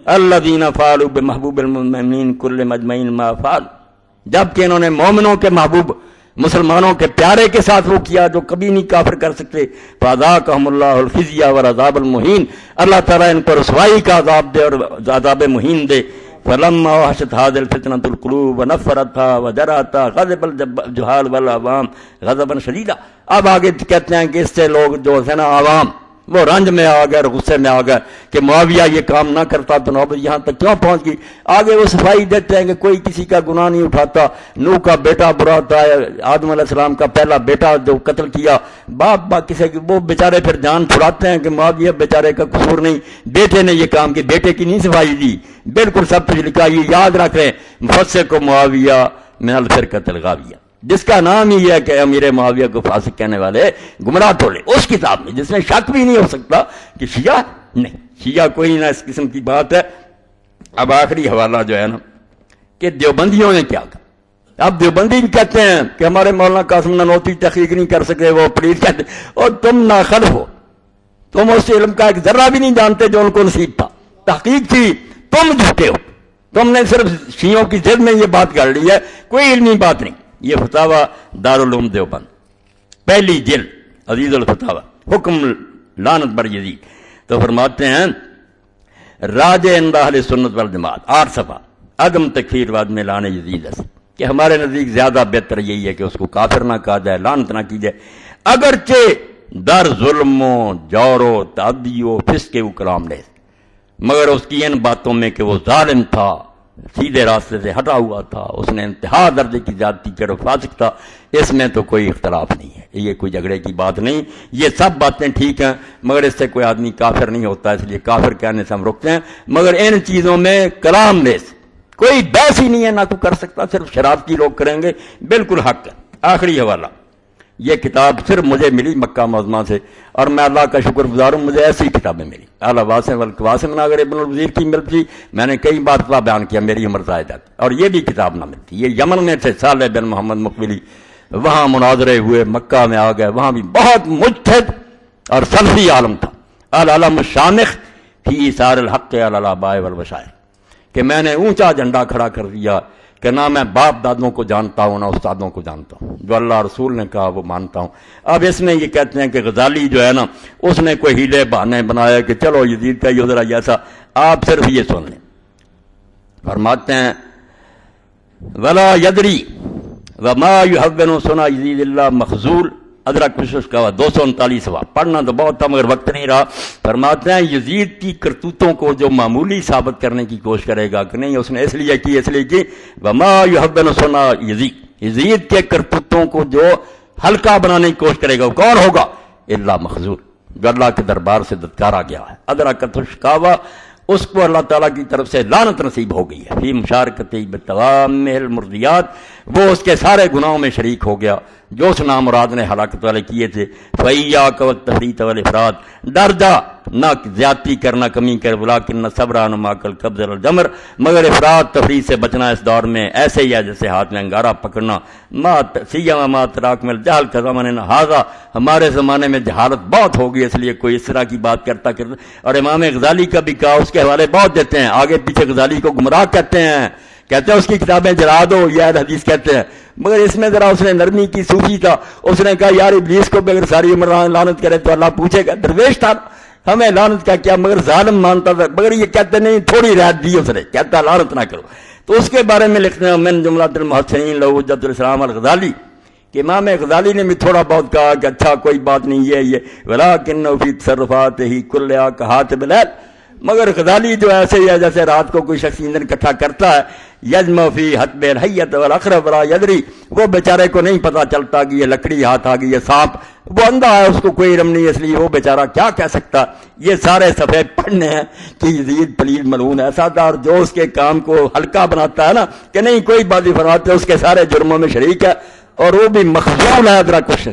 الذین فعلوا بمحبوب المؤمنین کل مجمعین ما فعل، جبکہ انہوں نے مومنوں کے محبوب مسلمانوں کے پیارے کے ساتھ وہ کیا جو کبھی نہیں کافر کر سکتے. فذاقہم اللہ الخزی والعذاب المہین، اللہ تعالیٰ ان کو رسوائی کا عذاب دے اور عذاب مہین دے. فلما وحشت هذه الفتنة القلوب ونفرتها وجرتها غضب الجهال والعوام غضبا شدیدا. اب آگے کہتے ہیں کہ اس سے لوگ جو ہے نا عوام وہ رنج میں آ گئے اور غصے میں آ گئے کہ معاویہ یہ کام نہ کرتا تو نوبت یہاں تک کیوں پہنچ گئی. آگے وہ صفائی دیتے ہیں کہ کوئی کسی کا گناہ نہیں اٹھاتا. نوح کا بیٹا برا تھا، آدم علیہ السلام کا پہلا بیٹا جو قتل کیا، باپ کسی وہ بیچارے پھر جان چھڑاتے ہیں کہ معاویہ بیچارے کا قصور نہیں، بیٹے نے یہ کام کی، بیٹے کی نہیں صفائی دی. بالکل سب کچھ لکھا. یہ یاد رکھ رہے ہیں مفسق کو معاویہ من الفرقۃ الغاویہ، جس کا نام ہی ہے کہ امیر معاویہ کو فاسق کہنے والے گمراہ ٹولے، اس کتاب میں جس میں شک بھی نہیں ہو سکتا کہ شیعہ نہیں، شیعہ کوئی نہ اس قسم کی بات ہے. اب آخری حوالہ جو ہے نا کہ دیوبندیوں نے کیا کہا. اب دیوبندی بھی کہتے ہیں کہ ہمارے مولانا قاسم نانوتوی تحقیق نہیں کر سکے، وہ پلیز کہتے ہیں، اور تم ناخلف ہو، تم اس علم کا ایک ذرہ بھی نہیں جانتے جو ان کو نصیب تھا. تحقیق تھی، تم جھوٹے ہو، تم نے صرف شیعوں کی ضد میں یہ بات کر لی ہے، کوئی علمی بات نہیں. یہ فتاویٰ دارالعلوم دیوبند، پہلی جلد، عزیز الفتاویٰ، حکم لعنت بر یزید. تو فرماتے ہیں راجع عند اہل سنت والجماعت 8 صفحہ عدم تکفیر بعد میں لعن یزید ہے کہ ہمارے نزدیک زیادہ بہتر یہی ہے کہ اس کو کافر نہ کہا جائے، لعنت نہ کی جائے، اگرچہ در ظلم و جور و تعدی و فسق و کلام لے، مگر اس کی ان باتوں میں کہ وہ ظالم تھا، سیدھے راستے سے ہٹا ہوا تھا، اس نے انتہا درجے کی زیادتی کی اور فاسق تھا، اس میں تو کوئی اختلاف نہیں ہے. یہ کوئی جھگڑے کی بات نہیں، یہ سب باتیں ٹھیک ہیں، مگر اس سے کوئی آدمی کافر نہیں ہوتا، اس لیے کافر کہنے سے ہم رکتے ہیں. مگر ان چیزوں میں کلام لیس کوئی بحث ہی نہیں ہے، نہ تو کر سکتا، صرف شرارتی لوگ کریں گے. بالکل حق ہے. آخری حوالہ یہ کتاب صرف مجھے ملی مکہ معظمہ سے، اور میں اللہ کا شکر گزار ہوں، مجھے ایسی کتابیں ملی۔ اعلیٰ واسم ناگر ابن الوزیر کی ملتی، میں نے کئی بار بیان کیا میری عمر ضائع جاتی، اور یہ بھی کتاب نہ ملتی۔ یہ یمن میں تھے صالح بن محمد مقبلی، وہاں مناظرے ہوئے، مکہ میں آ گئے، وہاں بھی بہت مجتہد اور سلفی عالم تھا۔ العلم الشامخ فی ایثار الحق علی الآباء والمشائخ، کہ میں نے اونچا جھنڈا کھڑا کر دیا کہ نہ میں باپ دادوں کو جانتا ہوں نہ استادوں کو جانتا ہوں، جو اللہ رسول نے کہا وہ مانتا ہوں۔ اب اس میں یہ کہتے ہیں کہ غزالی جو ہے نا، اس نے کوئی ہیلے بہانے بنایا کہ چلو یزید کا یہ ذرا جیسا، آپ صرف یہ سن لیں۔ فرماتے ہیں ولا یدری وما یحون صنع یزید اللہ مخذول، ادرک کوشش کا 239واں، پڑھنا تو بہت تھا مگر وقت نہیں رہا۔ فرماتے ہیں یزید کی کرتوتوں کو جو معمولی ثابت کرنے کی کوشش کرے گا کہ نہیں اس نے اس لیے کی وما یحون صنع یزید، یزید کے کرتوتوں کو جو ہلکا بنانے کی کوشش کرے گا وہ کون ہوگا؟ اللہ مخذول، جو اللہ کے دربار سے دتکارا گیا ہے۔ ادرکت الشقاوہ، اس کو اللہ تعالیٰ کی طرف سے لعنت نصیب ہو گئی ہے۔ فی مشارکتی بتوام المرضیات، وہ اس کے سارے گناہوں میں شریک ہو گیا جو اس نامراد نے ہلاکت والے کیے تھے۔ فَإِيَّاكَ وَالتَّفْرِيطَ وَالْإِفْرَاطَ، ڈر جا، نہ زیادتی کرنا کمی کر، وَلَٰكِنَّ الصَّبْرَ عَلَىٰ مَا كَالْقَبْضِ عَلَى الْجَمْرِ، مگر افراط تفریط سے بچنا اس دور میں ایسے ہی ہے جیسے ہاتھ میں انگارہ پکڑنا۔ سیما ما تراک من الجہل کزماننا ھذا، ہمارے زمانے میں جہالت بہت ہوگی اس لیے کوئی اس طرح کی بات کرتا۔ اور امام غزالی کا بھی کہا، اس کے حوالے بہت دیتے ہیں، آگے پیچھے غزالی کو گمراہ کہتے ہیں اس کی کتابیں جلا دو، یہ حدیث کہتے ہیں، مگر اس میں ذرا اس نے نرمی کی، صوفی تھا، اس نے کہا یار ابلیس کو بھی اگر ساری عمر لعنت کرے تو اللہ پوچھے گا، درویش تھا، ہمیں لعنت کا کیا، مگر ظالم مانتا تھا، مگر یہ کہتے نہیں، تھوڑی رعایت دی اس نے، کہتا لعنت نہ کرو۔ تو اس کے بارے میں لکھتے ہیں من جملۃ المحسنین لہو حجۃ الاسلام الغزالی، کہ امام غزالی نے بھی تھوڑا بہت کہا کہ اچھا کوئی بات نہیں یہ ولکنہ فی تصرفاتہ کلھا کہاتب اللیل، مگر غزالی جو ایسے ہی ہے جیسے رات کو کوئی شخص ایندھن اکٹھا کرتا ہے، یجمع فی حتب الحیۃ والعقرب ولا یدری، وہ بیچارے کو نہیں پتہ چلتا کہ یہ لکڑی ہاتھ آ گئی، یہ سانپ، وہ اندھا ہے، اس کو کوئی علم نہیں، اس لیے وہ بیچارہ کیا کہہ سکتا۔ یہ سارے صفحے پڑھنے ہیں کہ یزید پلید ملعون ایسا تھا، اور جو اس کے کام کو ہلکا بناتا ہے نا کہ نہیں کوئی بازی فرماتے، اس کے سارے جرموں میں شریک ہے، اور وہ بھی مخذول ہے۔ ادرا کچھ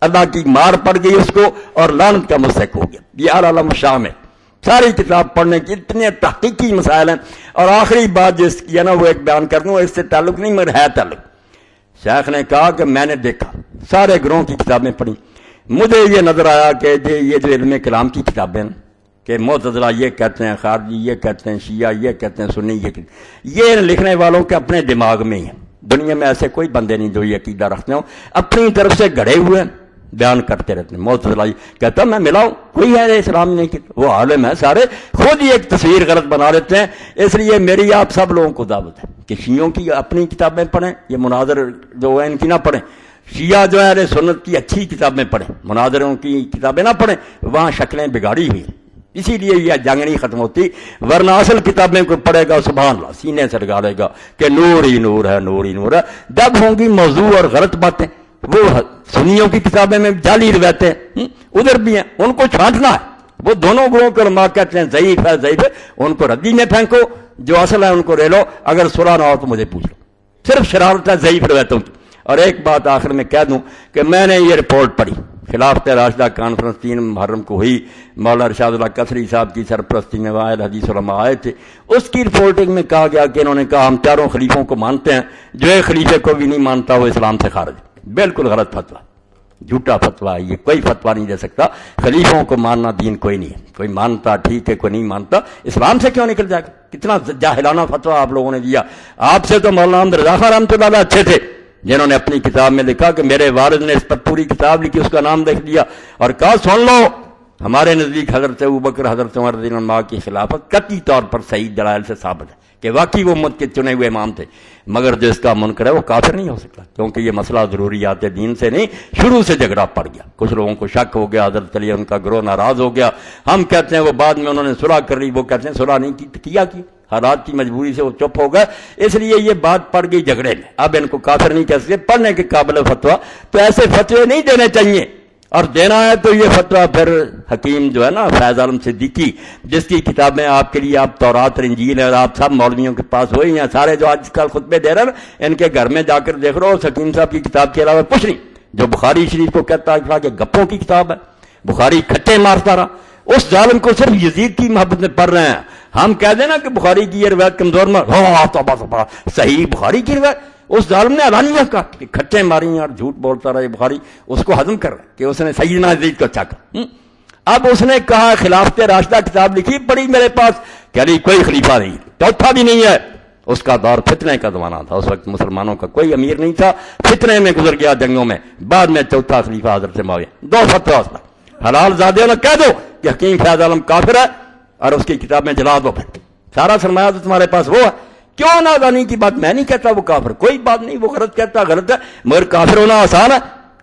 اللہ کی مار پڑ گئی اس کو اور لعنت کا مستحق ہو گیا۔ یہ العلم الشامخ، ساری کتاب پڑھنے کی اتنے تحقیقی مسائل ہیں۔ اور آخری بات جس کی ہے نا وہ ایک بیان کر دوں، اس سے تعلق نہیں مگر ہے تعلق۔ شیخ نے کہا کہ میں نے دیکھا سارے گروہوں کی کتابیں پڑھی، مجھے یہ نظر آیا کہ یہ جو علم کلام کی کتابیں کہ معتزلہ یہ کہتے ہیں، خارجی یہ کہتے ہیں، شیعہ یہ کہتے ہیں، سنی یہ کہتے ہیں، یہ لکھنے والوں کے اپنے دماغ میں ہی ہیں۔ دنیا میں ایسے کوئی بندے نہیں جو یہ عقیدہ رکھتے ہوں، اپنی طرف سے گھڑے ہوئے بیان کرتے رہتے ہیں۔ معتزلہ کہتا میں ملاؤں، کوئی ہے اسلام نہیں، وہ عالم ہے سارے، خود ہی ایک تصویر غلط بنا لیتے ہیں۔ اس لیے میری آپ سب لوگوں کو دعوت ہے کہ شیعوں کی اپنی کتابیں پڑھیں، یہ مناظر جو ہے ان کی نہ پڑھیں، شیعہ جو ہے اہل سنت کی اچھی کتابیں پڑھیں، مناظروں کی کتابیں نہ پڑھیں، وہاں شکلیں بگاڑی ہوئی ہیں، اسی لیے یہ جنگ نہیں ختم ہوتی۔ ورنہ اصل کتابیں کو پڑھے گا سبحان اللہ سینے سے لگا لے گا کہ نور ہی نور ہے، نور ہی نور ہے۔ جب ہوں گی موضوع اور غلط باتیں، وہ سنیوں کی کتابیں میں جعلی روایتیں ادھر بھی ہیں، ان کو چھانٹنا ہے۔ وہ دونوں گروہوں کے علماء کہتے ہیں ضعیف ہے، ضعیف ہے، ان کو ردی میں پھینکو، جو اصل ہے ان کو لے لو، اگر صلح نہ ہو تو مجھے پوچھ لو۔ صرف شرارت ہے ضعیف روایتوں کی۔ اور ایک بات آخر میں کہہ دوں کہ میں نے یہ رپورٹ پڑھی، خلافت راشدہ کانفرنس 3 محرم کو ہوئی، مولانا ارشاد اللہ قصری صاحب کی سرپرستی میں وائل حدیث علماء آئے تھے، اس کی رپورٹنگ میں کہا گیا کہ انہوں نے کہا ہم چاروں خلیفوں کو مانتے ہیں، جو ایک خلیفے کو بھی نہیں مانتا وہ اسلام سے خارج ہے۔ بالکل غلط فتویٰ، جھوٹا فتویٰ ہے، یہ کوئی فتویٰ نہیں دے سکتا۔ خلیفوں کو ماننا دین کوئی نہیں ہے، کوئی مانتا ٹھیک ہے، کوئی نہیں مانتا، اسلام سے کیوں نکل جائے گا؟ کتنا جاہلانہ فتویٰ آپ لوگوں نے دیا۔ آپ سے تو مولانا احمد رضا خان رحمۃ اللہ علیہ اچھے تھے، جنہوں نے اپنی کتاب میں لکھا کہ میرے والد نے اس پر پوری کتاب لکھی، اس کا نام لکھ دیا اور کہا سن لو، ہمارے نزدیک حضرت ابوبکر حضرت عمر رضی اللہ عنہ کی خلافت قطعی طور پر صحیح دلائل سے ثابت ہے کہ واقعی وہ امت کے چنے ہوئے امام تھے، مگر جو اس کا منکر ہے وہ کافر نہیں ہو سکتا، کیونکہ یہ مسئلہ ضروریات دین سے نہیں، شروع سے جھگڑا پڑ گیا، کچھ لوگوں کو شک ہو گیا، حضرت علی ان کا گروہ ناراض ہو گیا، ہم کہتے ہیں وہ بعد میں انہوں نے صلح کر لی، وہ کہتے ہیں صلح نہیں کیا کی، حالات کی مجبوری سے وہ چپ ہو گئے، اس لیے یہ بات پڑ گئی جھگڑے میں۔ اب ان کو کافر نہیں کہہ سکتے، پڑھنے کے قابل فتویٰ، تو ایسے فتوے نہیں دینے چاہیے، اور دینا ہے تو یہ فتویٰ پھر حکیم جو ہے نا فیض عالم صدیقی، جس کی کتابیں آپ کے لیے آپ تورات اور انجیل اور آپ سب مولویوں کے پاس وہی ہیں، سارے جو آج کل خطبے دے رہے ہیں ان کے گھر میں جا کر دیکھ رہو، حکیم صاحب کی کتاب کے علاوہ کچھ نہیں، جو بخاری شریف کو کہتا ہے کہ گپوں کی کتاب ہے، بخاری کھٹے مارتا رہا، اس ظالم کو صرف یزید کی محبت میں پڑھ رہے ہیں. ہم کہہ دیں نا کہ بخاری کی یہ روایت کمزور میں توبہ صحیح بخاری کی روایت، اس ظالم نے اعلانیہ کہا کہ کھٹے ماری اور جھوٹ بولتا رہا. یہ بخاری اس کو ہضم کر رہا کہ اس نے سیدنا یزید کو اچھا کہا. اب اس نے کہا خلافت راشدہ کتاب لکھی پڑھی میرے پاس کہ علی کوئی خلیفہ نہیں، چوتھا بھی نہیں ہے. اس کا دور فتنے کا زمانہ تھا، اس وقت مسلمانوں کا کوئی امیر نہیں تھا، فتنے میں گزر گیا جنگوں میں. بعد میں چوتھا خلیفہ حضرت معاویہ. دو فتویٰ اس پر. حلال زادیوں نے کہہ دو کہ حکیم فیاض عالم کافر ہے اور اس کی کتابیں جلا دو، پھر سارا سرمایہ تو تمہارے پاس وہ ہے. کیوں نادانی کی بات، میں نہیں کہتا وہ کافر، کوئی بات نہیں، وہ غلط کہتا غلط ہے، مگر کافر ہونا آسان ہے.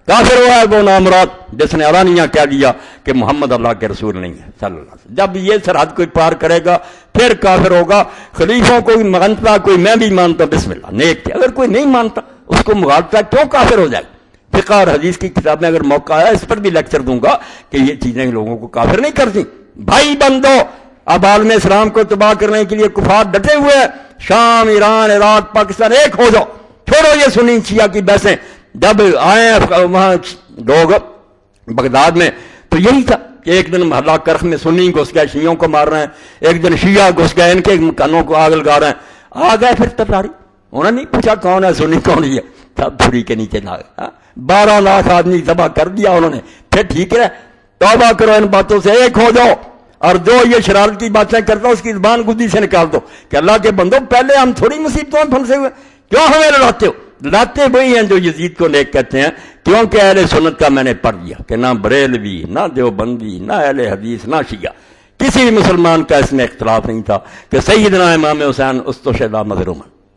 کافر ہوا ہے وہ نامراد جس نے اعلانیہ کہہ دیا کہ محمد اللہ کے رسول نہیں ہے صلی اللہ علیہ وسلم. جب یہ سرحد کوئی پار کرے گا پھر کافر ہوگا. خلیفوں کو بھی مانتا کوئی، میں بھی مانتا، بسم اللہ نیک تھے. اگر کوئی نہیں مانتا اس کو مغالطہ کیوں کافر ہو جائے. فقہ اور حدیث کی کتاب میں اگر موقع آیا اس پر بھی لیکچر دوں گا کہ یہ چیزیں لوگوں کو کافر نہیں کرتی. بھائی بندو، اب عالم اسلام کو تباہ کرنے کے لیے کفار ڈٹے ہوئے ہیں. شام، ایران، عراق، پاکستان ایک ہو جاؤ، چھوڑو یہ سنی شیعہ کی بحثیں. جب آئے وہاں لوگ بغداد میں تو یہی تھا کہ ایک دن محلہ کرخ میں سنی گھس گئے، شیعوں کو مار رہے ہیں، ایک دن شیعہ گھس گئے ان کے کانوں کو آگ لگا رہے ہیں. آ گئے پھر تتاری، انہوں نے نہیں پوچھا کون ہے سنی کون ہے، سب چھری کے نیچے نہ گئے. 12 لاکھ آدمی ذبح کر دیا انہوں نے. پھر ٹھیک ہے، توبہ کرو ان باتوں سے، ایک ہو جاؤ. اور جو یہ شرارتی باتیں کرتا اس کی زبان گدی سے نکال دو کہ اللہ کے بندو پہلے ہم تھوڑی مصیبتوں میں پھنسے ہوئے، کیوں ہمیں لڑاتے ہو. لڑاتے وہی ہیں جو یزید کو نیک کہتے ہیں، کیونکہ اہل سنت کا میں نے پڑھ دیا کہ نہ بریلوی، نہ دیوبندی، نہ اہل حدیث، نہ شیعہ، کسی بھی مسلمان کا اس میں اختلاف نہیں تھا کہ سیدنا امام حسین استشہد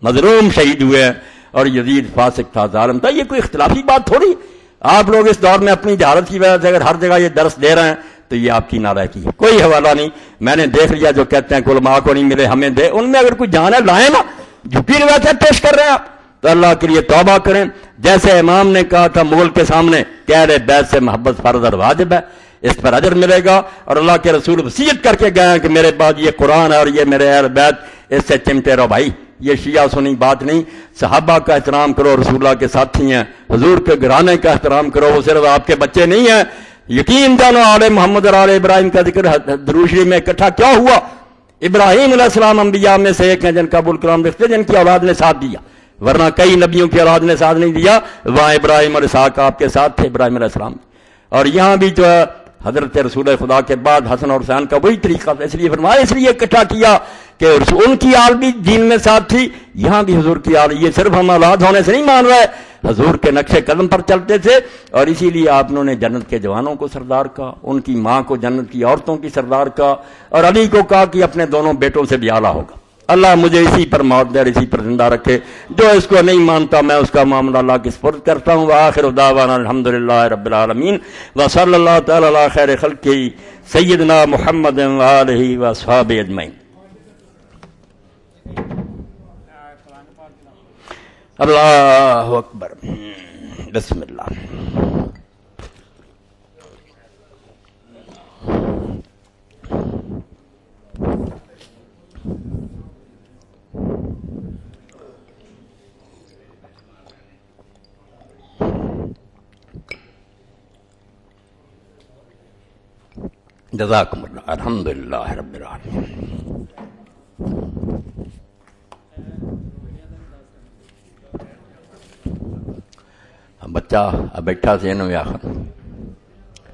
مظلوم شہید ہوئے ہیں اور یزید فاسق تھا، ظالم تھا. یہ کوئی اختلافی بات تھوڑی. آپ لوگ اس دور میں اپنی جہالت کی وجہ سے اگر ہر جگہ یہ درس دے رہے ہیں تو یہ آپ کی نالائکی ہے. کوئی حوالہ نہیں، میں نے دیکھ لیا جو کہتے ہیں کہ علماء کو نہیں ملے ہمیں دے. ان میں اگر کوئی جان ہے لائیں نا، جھوٹی روایتیں پیش کر رہے ہیں آپ تو اللہ کے لیے توبہ کریں. جیسے امام نے کہا تھا مغل کے سامنے کہ اہل بیت سے محبت فرض اور واجب ہے، اس پر اجر ملے گا. اور اللہ کے رسول وصیت کر کے گئے ہیں کہ میرے بعد یہ قرآن ہے اور یہ میرے اہل بیت، اس سے چمٹے رہو بھائی. یہ شیعہ سنی بات نہیں. صحابہ کا احترام کرو، رسول اللہ کے ساتھی ہیں. حضور کے گھرانے کا احترام کرو، وہ صرف آپ کے بچے نہیں ہیں. یقین جانو آل محمد اور آل ابراہیم کا ذکر درود شریف میں اکٹھا کیا ہوا. ابراہیم علیہ السلام انبیاء میں سے ایک ہیں جن کا ابو الکلام لکھتے جن کی اولاد نے ساتھ دیا، ورنہ کئی نبیوں کی اولاد نے ساتھ نہیں دیا. وہاں ابراہیم اور اسحاق آپ کے ساتھ تھے، ابراہیم علیہ السلام. اور یہاں بھی جو ہے حضرت رسول خدا کے بعد حسن اور حسین کا وہی طریقہ تھا، اس لیے فرمایا، اس لیے اکٹھا کیا کہ ان کی آل بھی دین میں ساتھ تھی، یہاں بھی حضور کی آل. یہ صرف ہم اولاد ہونے سے نہیں مان رہے، حضور کے نقش قدم پر چلتے تھے. اور اسی لیے آپ نے جنت کے جوانوں کو سردار کہا، ان کی ماں کو جنت کی عورتوں کی سردار کہا، اور علی کو کہا کہ اپنے دونوں بیٹوں سے بھی اعلیٰ ہوگا. اللہ مجھے اسی پر موت دے اور اسی پر زندہ رکھے. جو اس کو نہیں مانتا میں اس کا معاملہ اللہ کے سپرد کرتا ہوں. وآخر دعوانا الحمدللہ رب العالمین وصلی اللہ تعالی علی خیر خلقہ سیدنا محمد وآلہ واصحابہ اجمعین. اللہ اکبر. بسم اللہ. جزاکم اللہ. الحمدللہ رب العالمین. بچہ بیٹھا سی انہوں آخر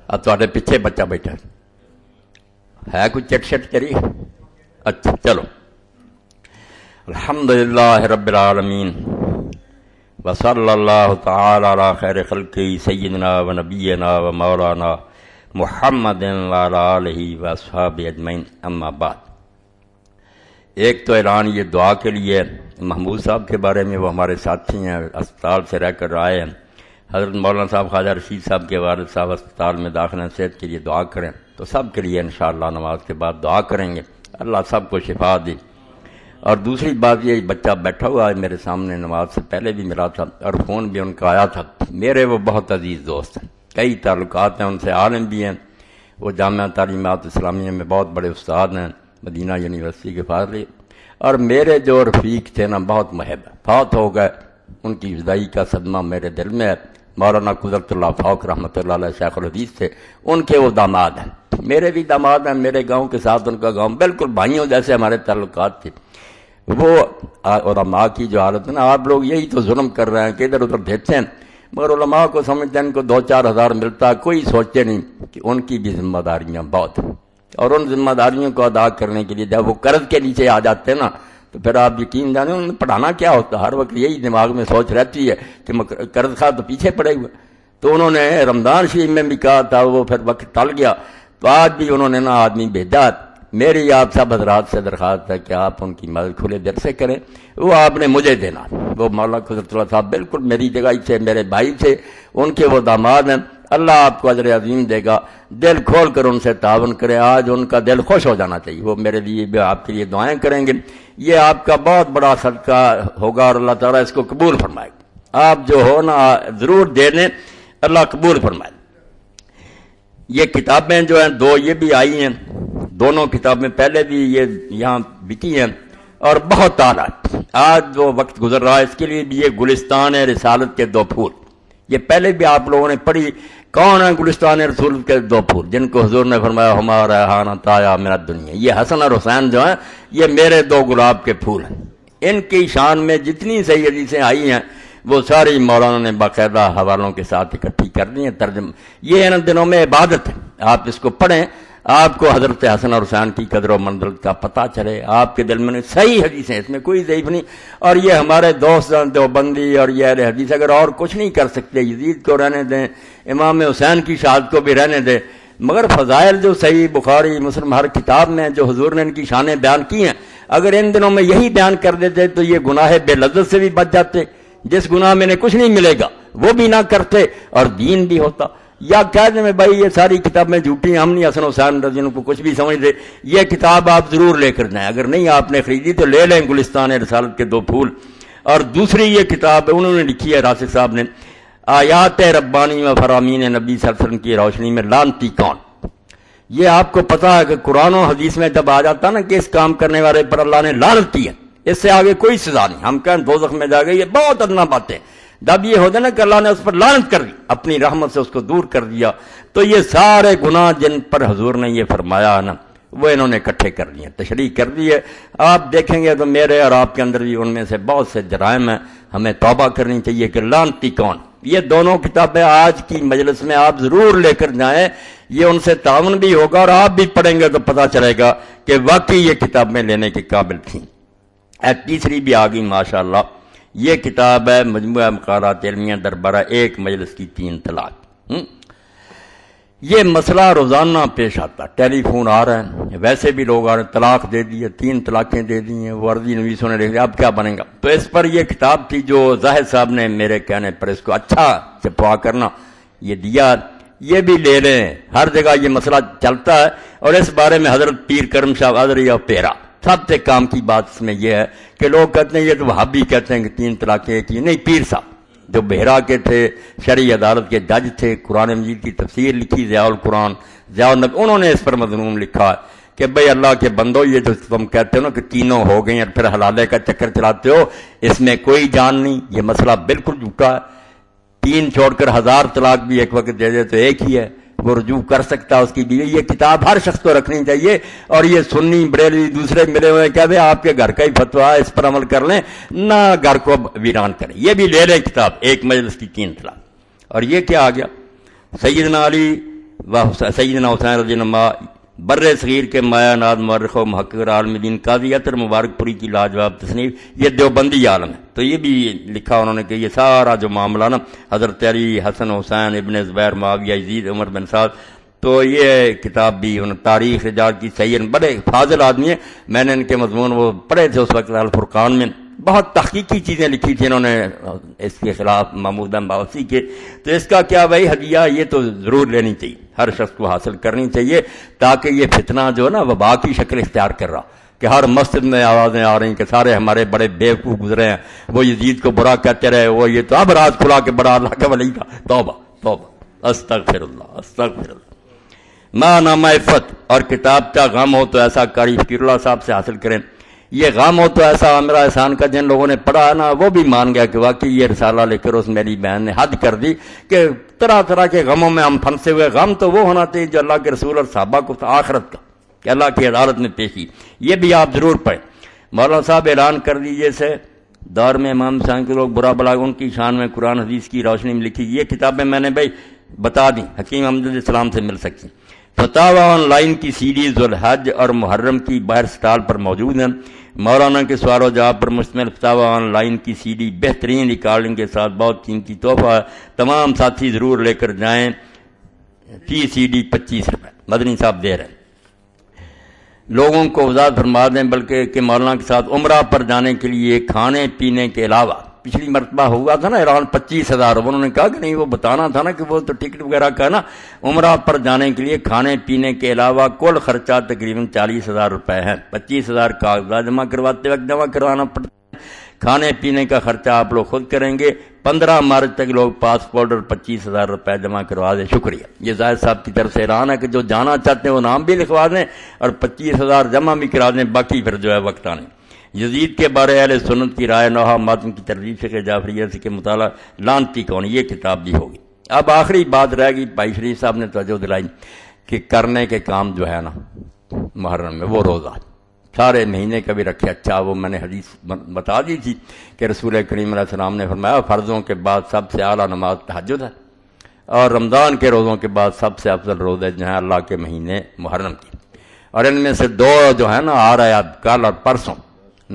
اب تے پیچھے بچہ بیٹھا ہے کوئی چٹ شٹ کری. اچھا چلو. الحمدللہ رب العالمین وصلی اللہ تعالی علی خیر خلقہ سیدنا و نبینا و مولانا محمد وعلی آلہ واصحابہ اجمعین. اما بعد، ایک تو اعلان یہ دعا کے لیے محمود صاحب کے بارے میں، وہ ہمارے ساتھی ہیں، اسپتال سے رہ کر آئے ہیں. حضرت مولانا صاحب خواجہ رشید صاحب کے والد صاحب اسپتال میں داخل ہیں، صحت کے لیے دعا کریں. تو سب کے لیے انشاءاللہ نماز کے بعد دعا کریں گے، اللہ سب کو شفا دے. اور دوسری بات یہ، بچہ بیٹھا ہوا ہے میرے سامنے، نماز سے پہلے بھی ملا تھا اور فون بھی ان کا آیا تھا. میرے وہ بہت عزیز دوست ہیں، کئی تعلقات ہیں ان سے، عالم بھی ہیں. وہ جامعہ تعلیمات اسلامیہ میں بہت بڑے استاد ہیں، مدینہ یونیورسٹی کے فاضل. اور میرے جو رفیق تھے نا، بہت محب، فوت ہو گئے. ان کی جدائی کا صدمہ میرے دل میں ہے. مولانا قدرت اللہ فوق رحمۃ اللہ علیہ شیخ الحدیث تھے، ان کے وہ داماد ہیں، میرے بھی داماد ہیں، میرے گاؤں کے ساتھ ان کا گاؤں بالکل بھائیوں جیسے ہمارے تعلقات تھے۔ وہ علماء کی جو حالت ہے نا، آپ لوگ یہی تو ظلم کر رہے ہیں کہ ادھر ادھر دیتے ہیں، مگر علماء کو سمجھتے ہیں ان کو 2-4 ہزار ملتا، کوئی سوچتے نہیں کہ ان کی بھی ذمہ داریاں بہت ہیں، اور ان ذمہ داریوں کو ادا کرنے کے لیے جب وہ قرض کے نیچے آ جاتے ہیں نا، تو پھر آپ یقین جانیں انہیں پڑھانا کیا ہوتا، ہر وقت یہی دماغ میں سوچ رہتی ہے کہ قرض خواہ تو پیچھے پڑے ہوئے۔ تو انہوں نے رمضان شریف میں بھی کہا تھا، وہ پھر وقت ٹل گیا، تو آج بھی انہوں نے نا آدمی بھیجا۔ میری آپ سب حضرات سے درخواست ہے کہ آپ ان کی مدد کھلے دل سے کریں، وہ آپ نے مجھے دینا۔ وہ مولانا قدرت اللہ صاحب بالکل میری جگہ سے، میرے بھائی سے، ان کے وہ داماد ہیں، اللہ آپ کو اجر عظیم دے گا، دل کھول کر ان سے تعاون کرے، آج ان کا دل خوش ہو جانا چاہیے، وہ میرے لیے بھی آپ کے لیے دعائیں کریں گے، یہ آپ کا بہت بڑا صدقہ ہوگا اور اللہ تعالیٰ اس کو قبول فرمائے گا۔ آپ جو ہو نا ضرور دے دیں، اللہ قبول فرمائے۔ یہ کتابیں جو ہیں 2 یہ بھی آئی ہیں، دونوں کتابیں پہلے بھی یہ یہاں بکی ہیں اور بہت اعلیٰ۔ آج جو وقت گزر رہا ہے اس کے لیے بھی یہ گلستان رسالت کے 2 پھول، یہ پہلے بھی آپ لوگوں نے پڑھی۔ کون ہے گلستان رسول کے 2 پھول؟ جن کو حضور نے فرمایا ہمارا ریحانہ طایا میرا دنیا، یہ حسن اور حسین جو ہیں یہ میرے 2 گلاب کے پھول ہیں۔ ان کی شان میں جتنی صحیح حدیثیں آئی ہیں وہ ساری مولانا نے باقاعدہ حوالوں کے ساتھ اکٹھی کر دی ہیں، ترجمہ۔ یہ ان دنوں میں عبادت ہے، آپ اس کو پڑھیں، آپ کو حضرت حسن اور حسین کی قدر و منزلت کا پتہ چلے، آپ کے دل میں صحیح حدیثیں، اس میں کوئی ضعیف نہیں۔ اور یہ ہمارے دوست دیوبندی اور یہ اہل حدیث اگر اور کچھ نہیں کر سکتے، یزید کو رہنے دیں، امام حسین کی شہادت کو بھی رہنے دیں، مگر فضائل جو صحیح بخاری مسلم ہر کتاب میں جو حضور نے ان کی شانیں بیان کی ہیں، اگر ان دنوں میں یہی بیان کر دیتے تو یہ گناہ بے لذت سے بھی بچ جاتے، جس گناہ میں نے کچھ نہیں ملے گا وہ بھی نہ کرتے اور دین بھی ہوتا۔ یا کہہ دیں میں بھائی یہ ساری کتابیں جھوٹی ہیں، ہم نہیں حسن حسین رضی اللہ عنہ کو کچھ بھی سمجھتے، یہ کتاب آپ ضرور لے کر جائیں، اگر نہیں آپ نے خریدی تو لے لیں، گلستان رسالت کے 2 پھول۔ اور دوسری یہ کتاب انہوں نے لکھی ہے راشد صاحب نے، آیات ربانی و فرامین نبی صلی اللہ علیہ وسلم کی روشنی میں لعنتی کون۔ یہ آپ کو پتا ہے کہ قرآن و حدیث میں جب آ جاتا نا کہ اس کام کرنے والے پر اللہ نے لعنت کی ہے، اس سے آگے کوئی سزا نہیں، ہم کہیں دوزخ میں جا گئے، یہ بہت ادنا باتیں۔ جب یہ ہوتا نا کہ اللہ نے اس پر لعنت کر دی، اپنی رحمت سے اس کو دور کر دیا، تو یہ سارے گناہ جن پر حضور نے یہ فرمایا نا وہ انہوں نے اکٹھے کر لیے، تشریح کر دی ہے۔ آپ دیکھیں گے تو میرے اور آپ کے اندر بھی ان میں سے بہت سے جرائم ہیں، ہمیں توبہ کرنی چاہیے کہ لعنتی کون۔ یہ دونوں کتابیں آج کی مجلس میں آپ ضرور لے کر جائیں، یہ ان سے تعاون بھی ہوگا اور آپ بھی پڑھیں گے تو پتہ چلے گا کہ واقعی یہ کتابیں لینے کے قابل تھیں۔ تیسری بھی آ گئی ماشاءاللہ، یہ کتاب ہے مجموعہ مقالات علمیہ دربارہ ایک مجلس کی 3 طلاق۔ یہ مسئلہ روزانہ پیش آتا، ٹیلی فون آ رہا ہے، ویسے بھی لوگ آ رہے ہیں، طلاق دے دی ہے، 3 طلاقیں دے دی ہیں، وہ عرضی نویسوں نے لکھ دیا، اب کیا بنے گا؟ تو اس پر یہ کتاب تھی جو زاہد صاحب نے میرے کہنے پر اس کو اچھا چھپوا کرنا یہ دیا، یہ بھی لے لیں، ہر جگہ یہ مسئلہ چلتا ہے۔ اور اس بارے میں حضرت پیر کرم شاہ قادری اور پیرا سب سے کام کی بات اس میں یہ ہے کہ لوگ کہتے ہیں یہ تو وہابی کہتے ہیں کہ 3 طلاقیں کی، نہیں، پیر صاحب جو بحیرہ کے تھے، شرعی عدالت کے جج تھے، قرآن مجید کی تفسیر لکھی ضیاء القرآن، ضیاء النبی، انہوں نے اس پر مضمون لکھا ہے کہ بھئی اللہ کے بندو، یہ جو تم کہتے ہو نا کہ تینوں ہو گئیں اور پھر حلالے کا چکر چلاتے ہو، اس میں کوئی جان نہیں، یہ مسئلہ بالکل جھوٹا ہے۔ 3 چھوڑ کر 1000 طلاق بھی ایک وقت دے دے تو ایک ہی ہے، وہ رجوع کر سکتا اس کی بیوی۔ یہ کتاب ہر شخص کو رکھنی چاہیے، اور یہ سنی بریلوی دوسرے ملے ہوئے کہتے ہیں آپ کے گھر کا ہی فتویٰ ہے، اس پر عمل کر لیں، نہ گھر کو ویران کریں۔ یہ بھی لے لیں کتاب، ایک مجلس کی 3 طلاق۔ اور یہ کیا آ گیا، سیدنا علی و سیدنا حسین رضی اللہ عنہ بر صغیر کے مایا ناز مورخ و محقق عالم دین قاضی عطر مبارک پوری کی لاجواب تصنیف، یہ دیوبندی عالم ہے، تو یہ بھی لکھا انہوں نے کہ یہ سارا جو معاملہ نا حضرت علی، حسن حسین، ابن زبیر، معاویہ، یزید، عمر بن سعد، تو یہ کتاب بھی ان تاریخ رجال کی صحیح، بڑے فاضل آدمی ہیں، میں نے ان کے مضمون وہ پڑھے تھے اس وقت الفرقان میں، بہت تحقیقی چیزیں لکھی تھی انہوں نے اس کے خلاف محمود باوسی کے۔ تو اس کا کیا بھائی ہدیہ، یہ تو ضرور لینی چاہیے، ہر شخص کو حاصل کرنی چاہیے، تاکہ یہ فتنہ جو ہے نا وبا کی شکل اختیار کر رہا کہ ہر مسجد میں آوازیں آ رہی ہیں کہ سارے ہمارے بڑے بیوقوف گزرے ہیں، وہ یزید کو برا کہتے رہے، وہ یہ تو اب راز کھلا کہ بڑا اللہ کا ولی تھا۔ توبہ توبہ، استغفر اللہ استغفر اللہ۔ ماں نامہ عفت اور کتاب کا غم ہو تو ایسا قاری فقیر اللہ صاحب سے حاصل کریں۔ یہ غم ہو تو ایسا عامرہ احسان کا جن لوگوں نے پڑھا ہے نا وہ بھی مان گیا کہ واقعی یہ رسالہ لے کر اس میری بہن نے حد کر دی کہ طرح طرح کے غموں میں ہم پھنسے ہوئے. غم تو وہ ہونا چاہیے جو اللہ کے رسول اور صحابہ کو آخرت کا کہ اللہ کی عدالت میں پیشی. یہ بھی آپ ضرور پڑھیں. مولانا صاحب اعلان کر دیجیے سے دور میں امام حسین کے لوگ برا بلا ان کی شان میں قرآن حدیث کی روشنی میں لکھی. یہ کتابیں میں نے بھائی بتا دیں حکیم احمد السلام سے مل سکتی. فتاوی آن لائن کی سیریز ذوالحج اور محرم کی باہر سٹال پر موجود ہیں. مولانا کے سوال و جواب پر مشتمل فتاوی آن لائن کی سی ڈی بہترین ریکارڈنگ کے ساتھ بہت قیمتی تحفہ ہے. تمام ساتھی ضرور لے کر جائیں. فی سی ڈی 25 روپے مدنی صاحب دے رہے ہیں. لوگوں کو وضاحت فرما دیں بلکہ کہ مولانا کے ساتھ عمرہ پر جانے کے لیے کھانے پینے کے علاوہ پچھلی مرتبہ ہوا تھا نا ایران 25,000. انہوں نے کہا کہ نہیں وہ بتانا تھا نا کہ وہ تو ٹکٹ وغیرہ کا نا عمرہ پر جانے کے لیے کھانے پینے کے علاوہ کل خرچہ تقریباً 40,000 روپے ہے. 25,000 کاغذات جمع کرواتے وقت جمع کروانا پڑتا ہے. کھانے پینے کا خرچہ آپ لوگ خود کریں گے. 15 مارچ تک لوگ پاسپورٹ اور 25,000 روپے جمع کروا دیں. شکریہ. یہ زاہد صاحب کی طرف سے اعلان ہے کہ جو جانا چاہتے ہیں وہ نام بھی لکھوا دیں اور 25,000 جمع بھی کرا دیں. باقی پھر جو ہے وقت آنے. یزید کے بارے اہل سنت کی رائے نوحہ ماتم کی ترغیب سے جعفریہ سے کے مطالعہ لانتی کون یہ کتاب بھی ہوگی. اب آخری بات رہ گئی. بھائی شریف صاحب نے توجہ دلائی کہ کرنے کے کام جو ہے نا محرم میں وہ روزہ سارے مہینے کا بھی رکھے. اچھا وہ میں نے حدیث بتا دی تھی کہ رسول کریم علیہ السلام نے فرمایا فرضوں کے بعد سب سے اعلیٰ نماز تہجد ہے اور رمضان کے روزوں کے بعد سب سے افضل روزے جو ہیں اللہ کے مہینے محرم کی. اور ان میں سے 2 جو ہے نا آ رہا ہے کل اور پرسوں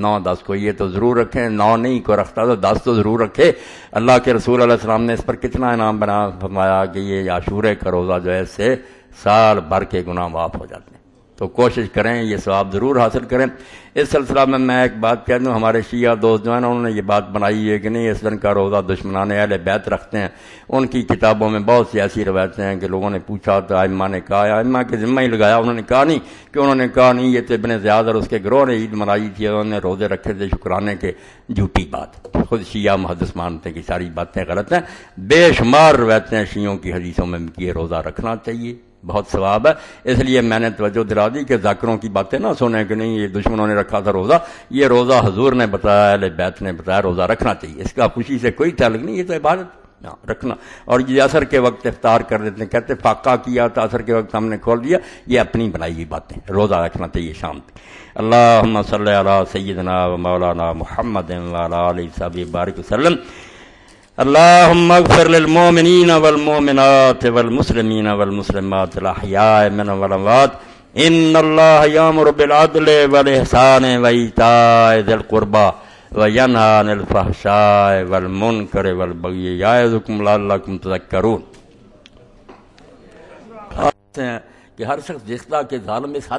9-10 کو یہ تو ضرور رکھیں. 9 نہیں کو رکھتا تو 10 تو ضرور رکھے. اللہ کے رسول علیہ السلام نے اس پر کتنا انعام بنا فرمایا کہ یہ عاشورے کا روزہ جو ہے اس سے سال بھر کے گناہ معاف ہو جاتے ہیں. تو کوشش کریں یہ ثواب ضرور حاصل کریں. اس سلسلہ میں ایک بات کہہ دوں. ہمارے شیعہ دوست جو ہیں نا انہوں نے یہ بات بنائی ہے کہ نہیں اس دن کا روزہ دشمنان اہل بیت رکھتے ہیں. ان کی کتابوں میں بہت سی ایسی روایتیں ہیں کہ لوگوں نے پوچھا تو ائمہ نے کہا ائمہ کے ذمہ ہی لگایا. انہوں نے کہا نہیں کہ انہوں نے کہا نہیں یہ تو ابن زیاد اور اس کے گروہ نے عید منائی تھی اور انہوں نے روزے رکھے تھے شکرانے کے. جھوٹی بات. خود شیعہ محدث مانتے کہ ساری باتیں غلط ہیں. بے شمار روایتیں شیعوں کی حدیثوں میں کہ یہ روزہ رکھنا چاہیے بہت ثواب ہے. اس لیے میں نے توجہ دلا دی کہ ذاکروں کی باتیں نہ سنیں کہ نہیں یہ دشمنوں نے رکھا تھا روزہ. یہ روزہ حضور نے بتایا اہل بیت نے بتایا روزہ رکھنا چاہیے. اس کا خوشی سے کوئی تعلق نہیں. یہ تو عبادت رکھنا. اور یہ عصر کے وقت افطار کر دیتے ہیں کہتے فاقہ کیا تو عصر کے وقت ہم نے کھول دیا. یہ اپنی بنائی ہوئی باتیں. روزہ رکھنا چاہیے شام تک. اللہم صلی علی سیدنا و مولانا محمد و علی آلہ وصحبہ بارک وسلم. اللهم اغفر للمؤمنين والمؤمنات والمسلمين والمسلمات الأحياء منهم والأموات. إن الله يأمر بالعدل والإحسان وإيتاء ذي القربى وينهى عن الفحشاء والمنكر والبغي يعظكم لعلكم تذكرون. کہ ہر شخص جس طرح کے ظالم اس حد